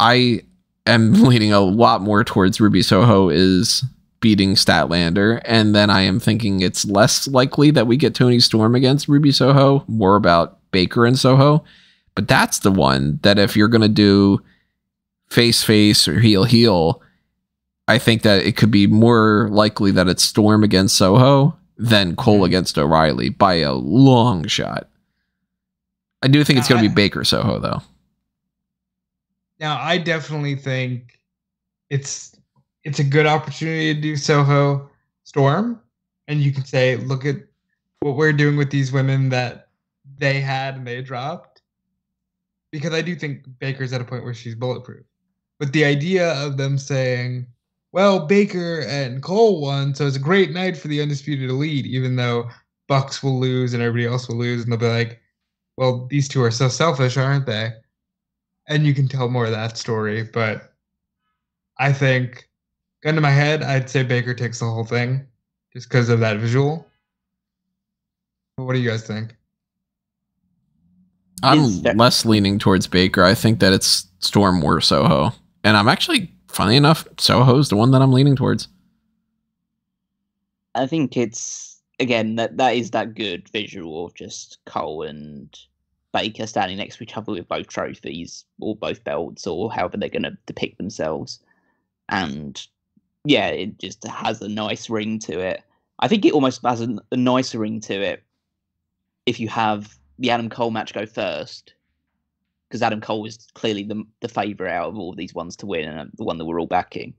I am leaning a lot more towards Ruby Soho is beating Statlander, and then I am thinking it's less likely that we get Toni Storm against Ruby Soho, more about Baker and Soho. But that's the one that if you're going to do face or heel, I think that it could be more likely that it's Storm against Soho than Cole against O'Reilly by a long shot. I do think it's going to be Baker Soho, though. Now, I definitely think it's a good opportunity to do Soho Storm. And you can say, look at what we're doing with these women that they had and they dropped. Because I do think Baker's at a point where she's bulletproof. But the idea of them saying, well, Baker and Cole won, so it's a great night for the Undisputed Elite, even though Bucks will lose and everybody else will lose. And they'll be like, well, these two are so selfish, aren't they? And you can tell more of that story. But I think, gun to my head, I'd say Baker takes the whole thing just because of that visual. But what do you guys think? I'm less leaning towards Baker. I think that it's Storm or Soho. And I'm actually, funny enough, Soho's the one that I'm leaning towards. I think it's, again, that is that good visual of just Cole and Baker standing next to each other with both trophies or both belts or however they're going to depict themselves. And yeah, it just has a nice ring to it. I think it almost has a nicer ring to it if you have the Adam Cole match go first, because Adam Cole is clearly the favourite out of all these ones to win, and the one that we're all backing.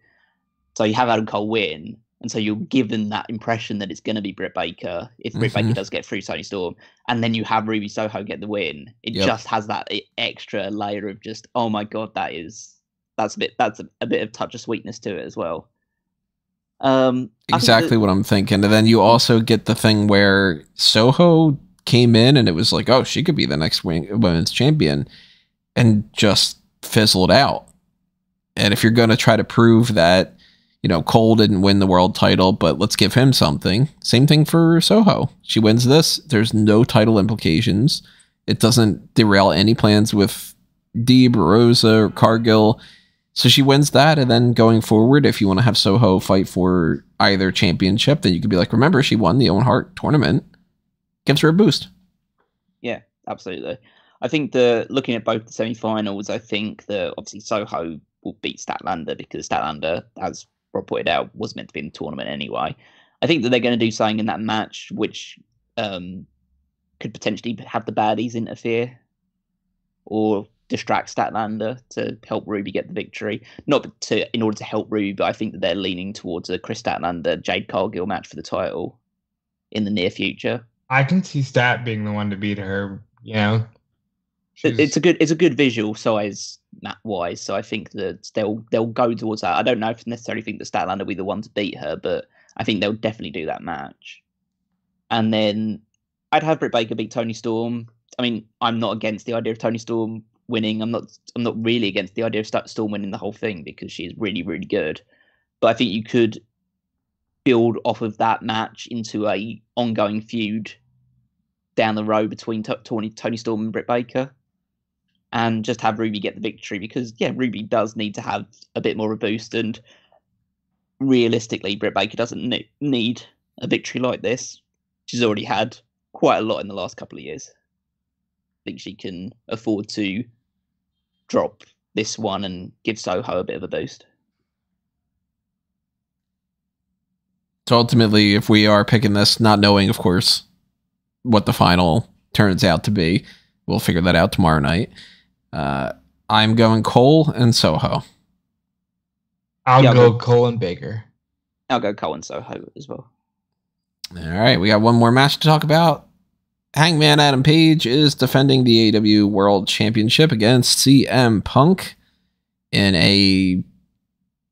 So you have Adam Cole win, and so you're given that impression that it's going to be Britt Baker if Britt Baker does get through Toni Storm, and then you have Ruby Soho get the win. It just has that extra layer of just, oh my god, that's a bit of touch of sweetness to it as well. Exactly what I'm thinking, and then you also get the thing where Soho came in and it was like, oh, she could be the next women's champion, and just fizzled out. And if you're going to try to prove that, Cole didn't win the world title, but let's give him something. Same thing for Soho. She wins this. There's no title implications. It doesn't derail any plans with Deeb or Rosa or Cargill. So she wins that. And then going forward, if you want to have Soho fight for either championship, then you could be like, remember, she won the Owen Hart tournament. Gives her a boost. Yeah, absolutely. I think looking at both the semi-finals, I think that obviously Soho will beat Statlander because Statlander has Rob pointed out, was meant to be in the tournament anyway. I think that they're going to do something in that match which could potentially have the baddies interfere or distract Statlander to help Ruby get the victory. In order to help Ruby, but I think that they're leaning towards a Chris Statlander Jade Cargill match for the title in the near future. I can see Stat being the one to beat her. You know, it's a good visual size wise. So I think that they'll go towards that. I don't know if necessarily think that Statlander will be the one to beat her, but I think they'll definitely do that match. And then I'd have Britt Baker beat Toni Storm. I mean, I'm not against the idea of Toni Storm winning. I'm not really against the idea of Storm winning the whole thing because she is really, really good. But I think you could build off of that match into a ongoing feud down the road between Toni Storm and Britt Baker, and just have Ruby get the victory because Ruby does need to have a bit more of a boost, and realistically, Britt Baker doesn't need a victory like this. She's already had quite a lot in the last couple of years. I think she can afford to drop this one and give Soho a bit of a boost. So ultimately, if we are picking this, not knowing, of course, what the final turns out to be, we'll figure that out tomorrow night. I'm going Cole and Soho. I'll go Cole and Baker. I'll go Cole and Soho as well. All right, we got one more match to talk about. Hangman Adam Page is defending the AEW World Championship against CM Punk in a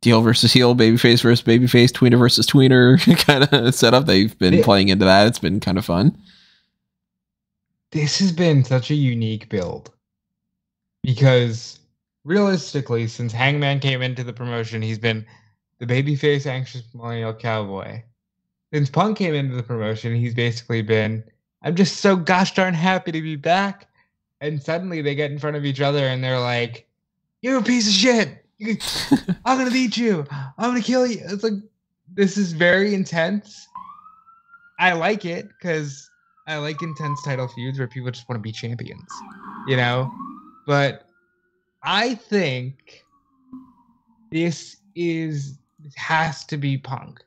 heel versus heel, babyface versus babyface, tweener versus tweener kind of setup. They've been playing into that. It's been kind of fun. This has been such a unique build because realistically, since Hangman came into the promotion, he's been the babyface anxious millennial cowboy. Since Punk came into the promotion, he's basically been, I'm just so gosh darn happy to be back. And suddenly they get in front of each other and they're like, you're a piece of shit. I'm going to beat you. I'm going to kill you. It's like, this is very intense. I like it because I like intense title feuds where people just want to be champions, you know? But I think this has to be Punk.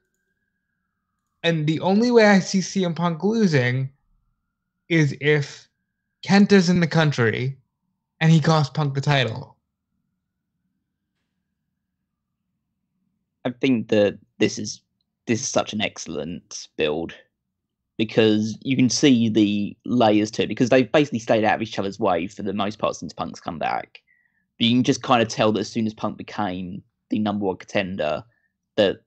And the only way I see CM Punk losing is if Kenta's in the country and he costs Punk the title. I think that this is such an excellent build because you can see the layers to it because they've basically stayed out of each other's way for the most part since Punk's come back. But you can just kind of tell that as soon as Punk became the number one contender, that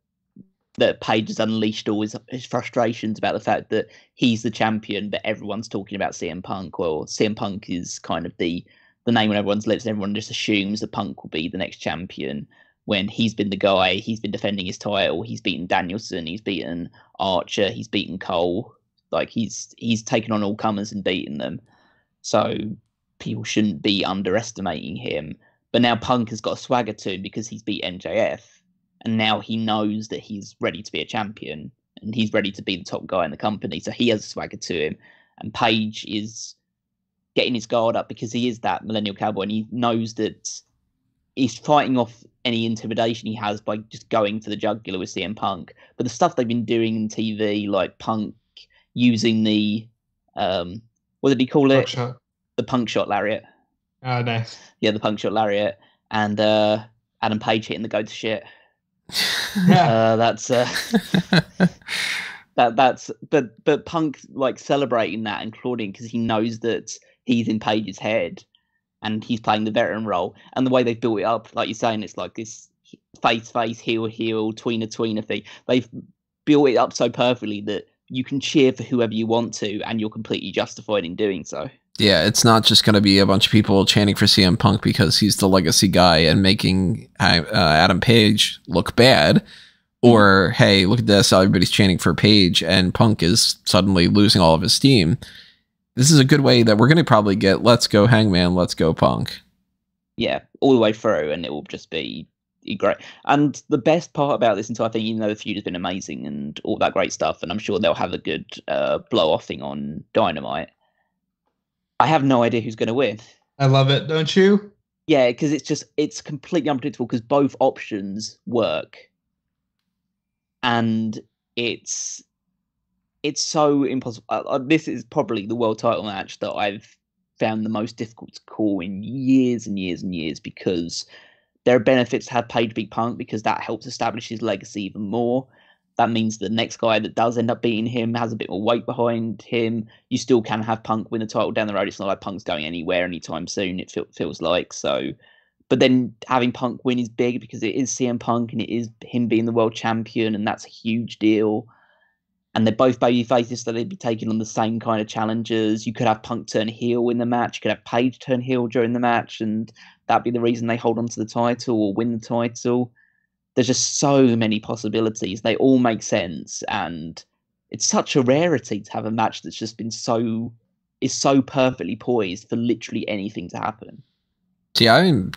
Page has unleashed all his frustrations about the fact that he's the champion, but everyone's talking about CM Punk. Well, CM Punk is kind of the name on everyone's lips. Everyone just assumes that Punk will be the next champion when he's been the guy. He's been defending his title. He's beaten Danielson. He's beaten Archer. He's beaten Cole. Like he's taken on all comers and beaten them. So people shouldn't be underestimating him. But now Punk has got a swagger to him because he's beat MJF. And now he knows that he's ready to be a champion and he's ready to be the top guy in the company. So he has a swagger to him. And Page is getting his guard up because he is that millennial cowboy. And he knows that he's fighting off any intimidation he has by just going for the jugular with CM Punk. But the stuff they've been doing in TV, like Punk using the, what did he call it? Shot. The Punk shot lariat. Oh, nice. Yeah, the Punk shot lariat. And Adam Page hitting the go to shit. But Punk like celebrating that and applauding because he knows that he's in Page's head and he's playing the veteran role, and the way they've built it up, like you're saying, it's like this face heel tweener thing. They've built it up so perfectly that you can cheer for whoever you want to and you're completely justified in doing so. Yeah, it's not just going to be a bunch of people chanting for CM Punk because he's the legacy guy and making Adam Page look bad. Or, hey, look at this, everybody's chanting for Page and Punk is suddenly losing all of his steam. This is a good way that we're going to probably get let's go Hangman, let's go Punk. Yeah, all the way through, and it will just be great. And the best part about this entire thing, even though the feud has been amazing and all that great stuff, and I'm sure they'll have a good blow-offing on Dynamite, I have no idea who's going to win. I love it, don't you? Yeah, because it's completely unpredictable because both options work. and it's so impossible. This is probably the world title match that I've found the most difficult to call in years and years and years, because there are benefits to have Page beat Punk, because that helps establish his legacy even more. That means the next guy that does end up beating him has a bit more weight behind him. You still can have Punk win the title down the road. It's not like Punk's going anywhere anytime soon, it feels like. So, but then having Punk win is big because it is CM Punk and it is him being the world champion, and that's a huge deal. And they're both baby faces, so they'd be taking on the same kind of challenges. You could have Punk turn heel in the match. You could have Page turn heel during the match, and that'd be the reason they hold on to the title or win the title. There's just so many possibilities. They all make sense, and it's such a rarity to have a match that's just been so perfectly poised for literally anything to happen. See, I'm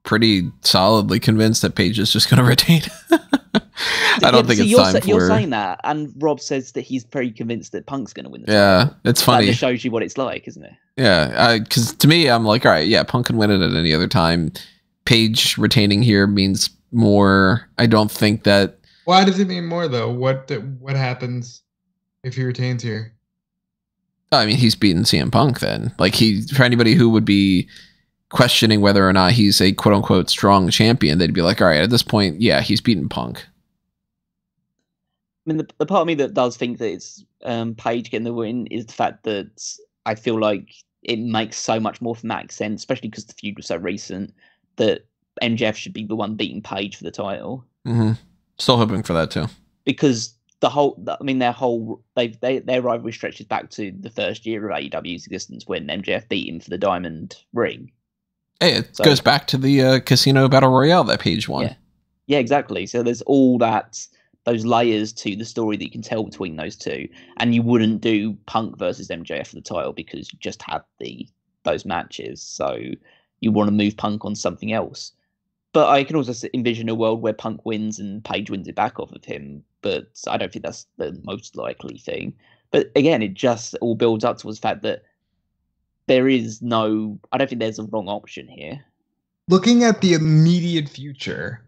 pretty solidly convinced that Page is just going to retain. I don't think it's time for... You're saying that, and Rob says that he's very convinced that Punk's going to win the title. Yeah, it's funny. That just shows you what it's like, isn't it? Yeah, because to me, I'm like, all right, yeah, Punk can win it at any other time. Page retaining here means more. I don't think that... Why does it mean more, though? What happens if he retains here? I mean, he's beaten CM Punk then. Like, for anybody who would be questioning whether or not he's a quote-unquote strong champion, they'd be like, all right, at this point, yeah, he's beaten Punk. I mean, the part of me that does think that it's Page getting the win is the fact that I feel like it makes so much more thematic sense, especially because the feud was so recent, that MJF should be the one beating Page for the title. Mm-hmm. Still hoping for that too. Because their rivalry stretches back to the first year of AEW's existence when MJF beat him for the Diamond Ring. Hey, it goes back to the Casino Battle Royale that Page won. Yeah, exactly. So there's all those layers to the story that you can tell between those two, and you wouldn't do Punk versus MJF for the title because you just had those matches. So you want to move Punk on something else. But I can also envision a world where Punk wins and Page wins it back off of him. But I don't think that's the most likely thing. But again, it just all builds up towards the fact that I don't think there's a wrong option here. Looking at the immediate future,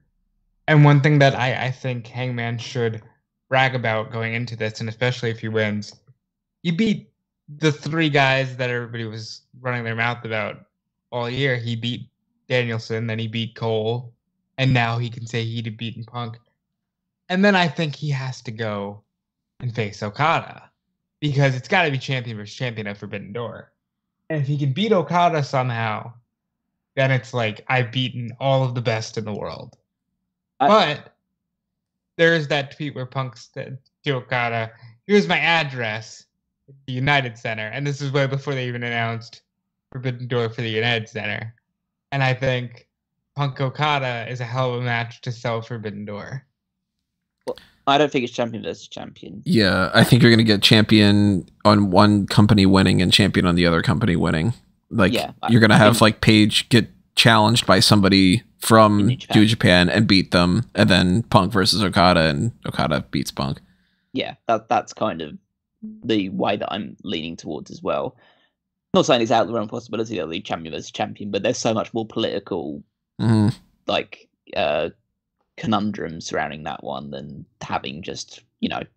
and one thing that I think Hangman should brag about going into this, and especially if he wins, he beat the three guys that everybody was running their mouth about all year. He beat Danielson, then he beat Cole, and now he can say he'd have beaten Punk. And then I think he has to go and face Okada, because it's got to be champion versus champion at Forbidden Door. And if he can beat Okada somehow, then it's like, I've beaten all of the best in the world. But there's that tweet where Punk said to Okada, here's my address at the United Center. And this is way before they even announced Forbidden Door for the United Center. And I think Punk Okada is a hell of a match to sell Forbidden Door. Well, I don't think it's champion versus champion. Yeah, I think you're going to get champion on one company winning and champion on the other company winning. Like, you're going to have like Page get challenged by somebody from New Japan and beat them, and then Punk versus Okada, and Okada beats Punk. Yeah, that's kind of the way that I'm leaning towards as well. Not saying it's out of the realm of possibility that they'll be champion versus champion, but there's so much more political conundrum surrounding that one than having just,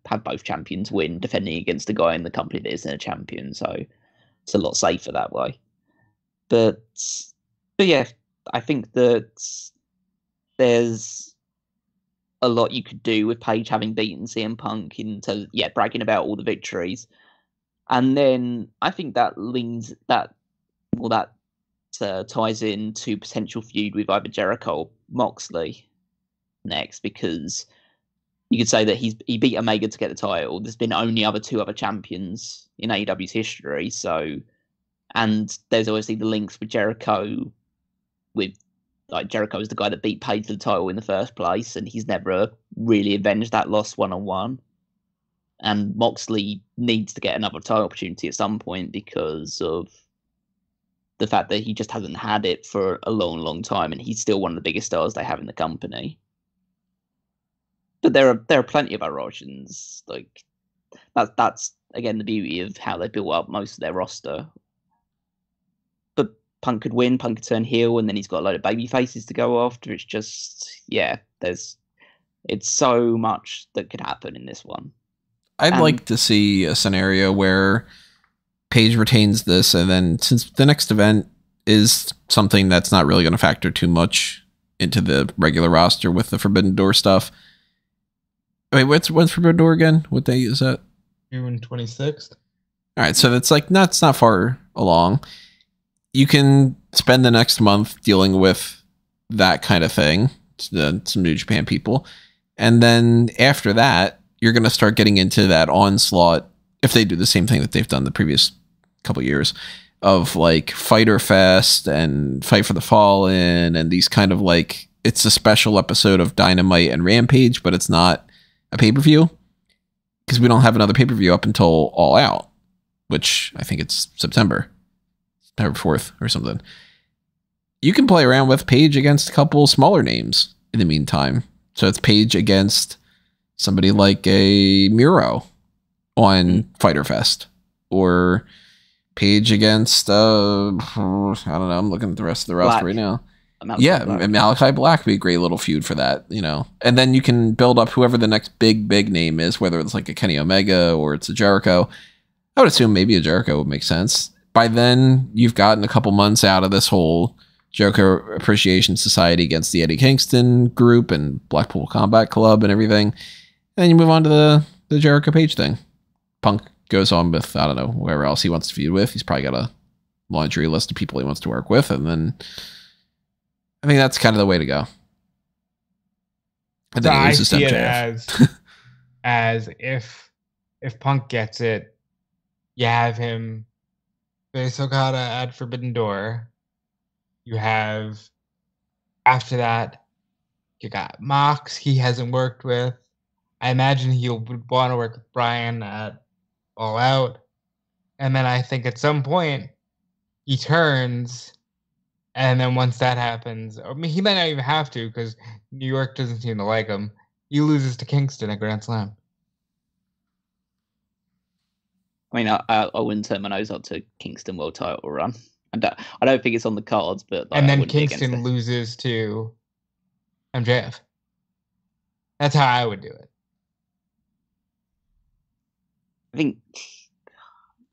have both champions win defending against a guy in the company that isn't a champion. So it's a lot safer that way. But yeah, I think that there's a lot you could do with Page having beaten CM Punk in terms of, bragging about all the victories. And then I think that ties into potential feud with either Jericho or Moxley next, because you could say that he beat Omega to get the title. There's been only two other champions in AEW's history. So, and there's obviously the links with Jericho, Jericho is the guy that beat Page for the title in the first place, and he's never really avenged that loss one-on-one. And Moxley needs to get another title opportunity at some point because of the fact that he just hasn't had it for a long, long time, and he's still one of the biggest stars they have in the company. But there are plenty of other options. Like that's again the beauty of how they built up most of their roster. But Punk could win, Punk could turn heel, and then he's got a load of baby faces to go after. It's just there's It's so much that could happen in this one. I'd like to see a scenario where Paige retains this, and then since the next event is something that's not really going to factor too much into the regular roster with the Forbidden Door stuff. Wait, when's Forbidden Door again? What day is that? June 26th. All right, so that's like it's not far along. You can spend the next month dealing with that kind of thing, some New Japan people, and then after that, you're going to start getting into that onslaught if they do the same thing that they've done the previous couple years of like Fighter Fest and Fight for the Fallen and these kind of like, it's a special episode of Dynamite and Rampage, but it's not a pay-per-view because we don't have another pay-per-view up until All Out, which I think it's September 4th or something. You can play around with Paige against a couple smaller names in the meantime. So it's Paige against somebody like a Miro on Fighter Fest, or Paige against I don't know, I'm looking at the rest of the roster right now. Malachi Black would be a great little feud for that, you know. And then you can build up whoever the next big name is, whether it's like a Kenny Omega or it's a Jericho. I would assume maybe a Jericho would make sense. By then, you've gotten a couple months out of this whole Jericho Appreciation Society against the Eddie Kingston group and Blackpool Combat Club and everything. And then you move on to the Jericho Page thing. Punk goes on with, I don't know, whoever else he wants to feud with. He's probably got a laundry list of people he wants to work with. And then I think that's kind of the way to go. And then I see it as if Punk gets it, you have him face Okada at Forbidden Door. You have, after that, you got Mox he hasn't worked with. I imagine he'll want to work with Bryan at All Out. And then I think at some point he turns, and then once that happens, I mean, he might not even have to because New York doesn't seem to like him. He loses to Kingston at Grand Slam. I mean, I wouldn't turn my nose up to Kingston World Title run. I don't think it's on the cards, but like, and then Kingston loses to MJF. That's how I would do it. I think,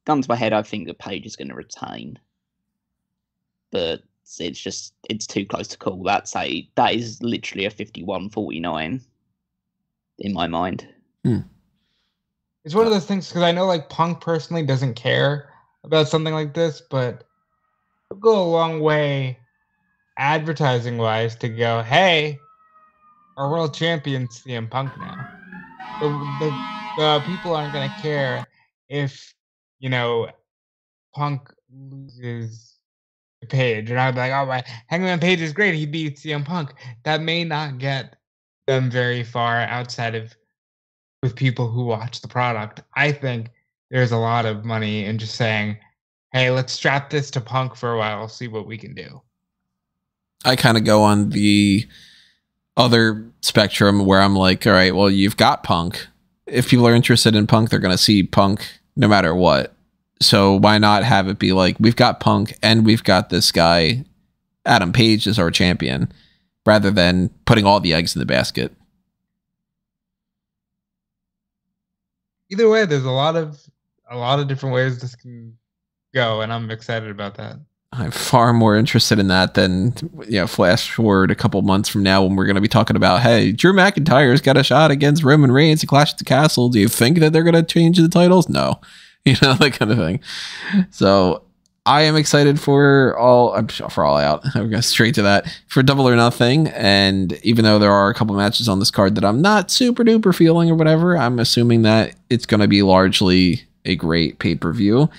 gun to my head, I think that Paige is going to retain, but it's too close to call. That is literally a 51-49 in my mind. It's one of those things because I know like Punk personally doesn't care about something like this, but it'll go a long way advertising wise to go, hey, our world champion's CM Punk now. The people aren't going to care if, you know, Punk loses to Page. And I'd be like, oh, my Hangman Page is great. He beat CM Punk. That may not get them very far outside of with people who watch the product. I think there's a lot of money in just saying, hey, let's strap this to Punk for a while, see what we can do. I kind of go on the other spectrum where I'm like, all right, well, you've got Punk. If people are interested in Punk, they're going to see Punk no matter what. So why not have it be like, we've got Punk and we've got this guy, Adam Page, is our champion, rather than putting all the eggs in the basket. Either way, there's a lot of different ways this can go, and I'm excited about that. I'm far more interested in that than, you know, flash forward a couple months from now when we're going to be talking about, hey, Drew McIntyre's got a shot against Roman Reigns to Clash at the Castle. Do you think that they're going to change the titles? No. You know, that kind of thing. So I am excited for All Out. I'm going straight to that for Double or Nothing. And even though there are a couple matches on this card that I'm not super duper feeling or whatever, I'm assuming that it's going to be largely a great pay-per-view,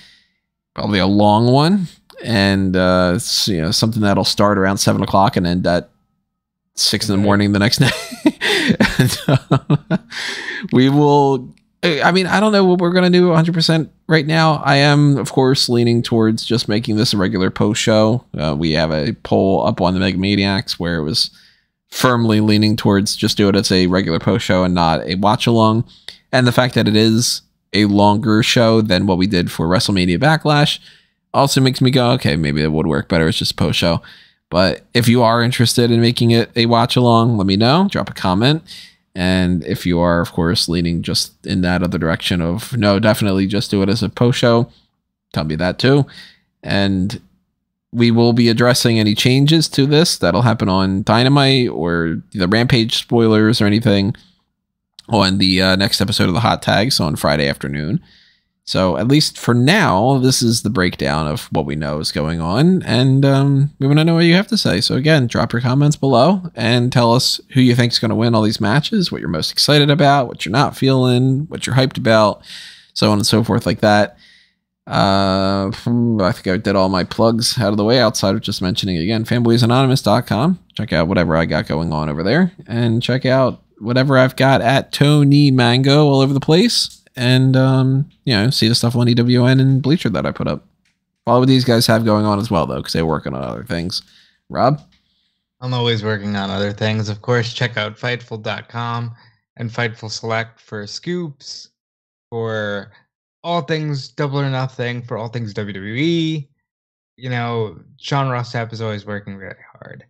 probably a long one. And it's, you know, something that'll start around 7 o'clock and end at 6 in the morning the next day. And, we will. I mean, I don't know what we're going to do 100% right now. I am, of course, leaning towards just making this a regular post show. We have a poll up on the Mega Maniacs where it was firmly leaning towards just do it as a regular post show and not a watch along. And the fact that it is a longer show than what we did for WrestleMania Backlash also makes me go, okay, maybe it would work better. It's just a post show. But if you are interested in making it a watch along, let me know. Drop a comment. And if you are, of course, leaning just in that other direction of, no, definitely just do it as a post-show, tell me that too. And we will be addressing any changes to this that'll happen on Dynamite or the Rampage spoilers or anything on the next episode of the Hot Tags on Friday afternoon. So at least for now, this is the breakdown of what we know is going on. And we want to know what you have to say. So again, drop your comments below and tell us who you think is going to win all these matches, what you're most excited about, what you're not feeling, what you're hyped about, so on and so forth like that. I think I did all my plugs out of the way outside of just mentioning again, fanboysanonymous.com. Check out whatever I got going on over there. And check out whatever I've got at Tony Mango all over the place. And, see the stuff on EWN and Bleacher that I put up. Follow what these guys have going on as well, though, because they're working on other things. Rob? I'm always working on other things. Of course, check out Fightful.com and Fightful Select for scoops, for all things Double or Nothing, for all things WWE. Sean Ross Sapp is always working very hard.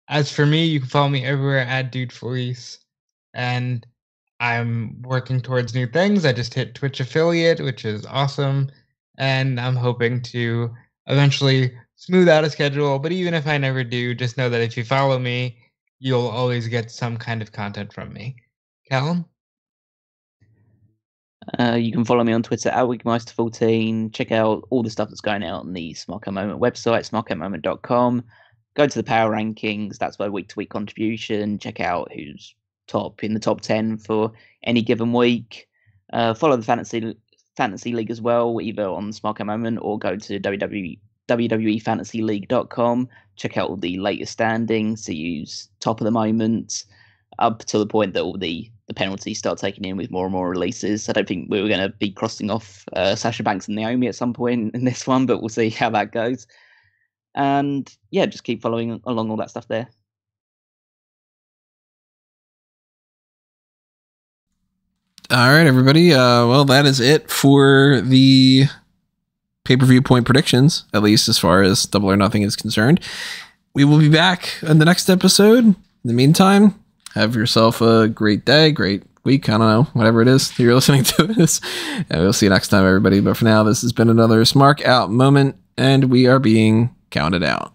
As for me, you can follow me everywhere at Dude Felice. And I'm working towards new things. I just hit Twitch affiliate, which is awesome. And I'm hoping to eventually smooth out a schedule. But even if I never do, just know that if you follow me, you'll always get some kind of content from me. Callum? You can follow me on Twitter at Wigmeister14. Check out all the stuff that's going out on the Smark Moment website, smarkmoment.com. Go to the Power Rankings. That's my week-to-week contribution. Check out who's top in the top 10 for any given week. Follow the fantasy league as well, either on Smark Moment or go to WWEFantasyLeague.com. Check out all the latest standings to use top of the moment up to the point that all the penalties start taking in with more and more releases. I don't think we were going to be crossing off Sasha Banks and Naomi at some point in this one, but we'll see how that goes. And yeah, just keep following along all that stuff there. All right, everybody. Well, that is it for the pay-per-view point predictions, at least as far as Double or Nothing is concerned. We will be back in the next episode. In the meantime, have yourself a great day, great week. I don't know, whatever it is you're listening to this. And we'll see you next time, everybody. But for now, this has been another Smark Out moment, and we are being counted out.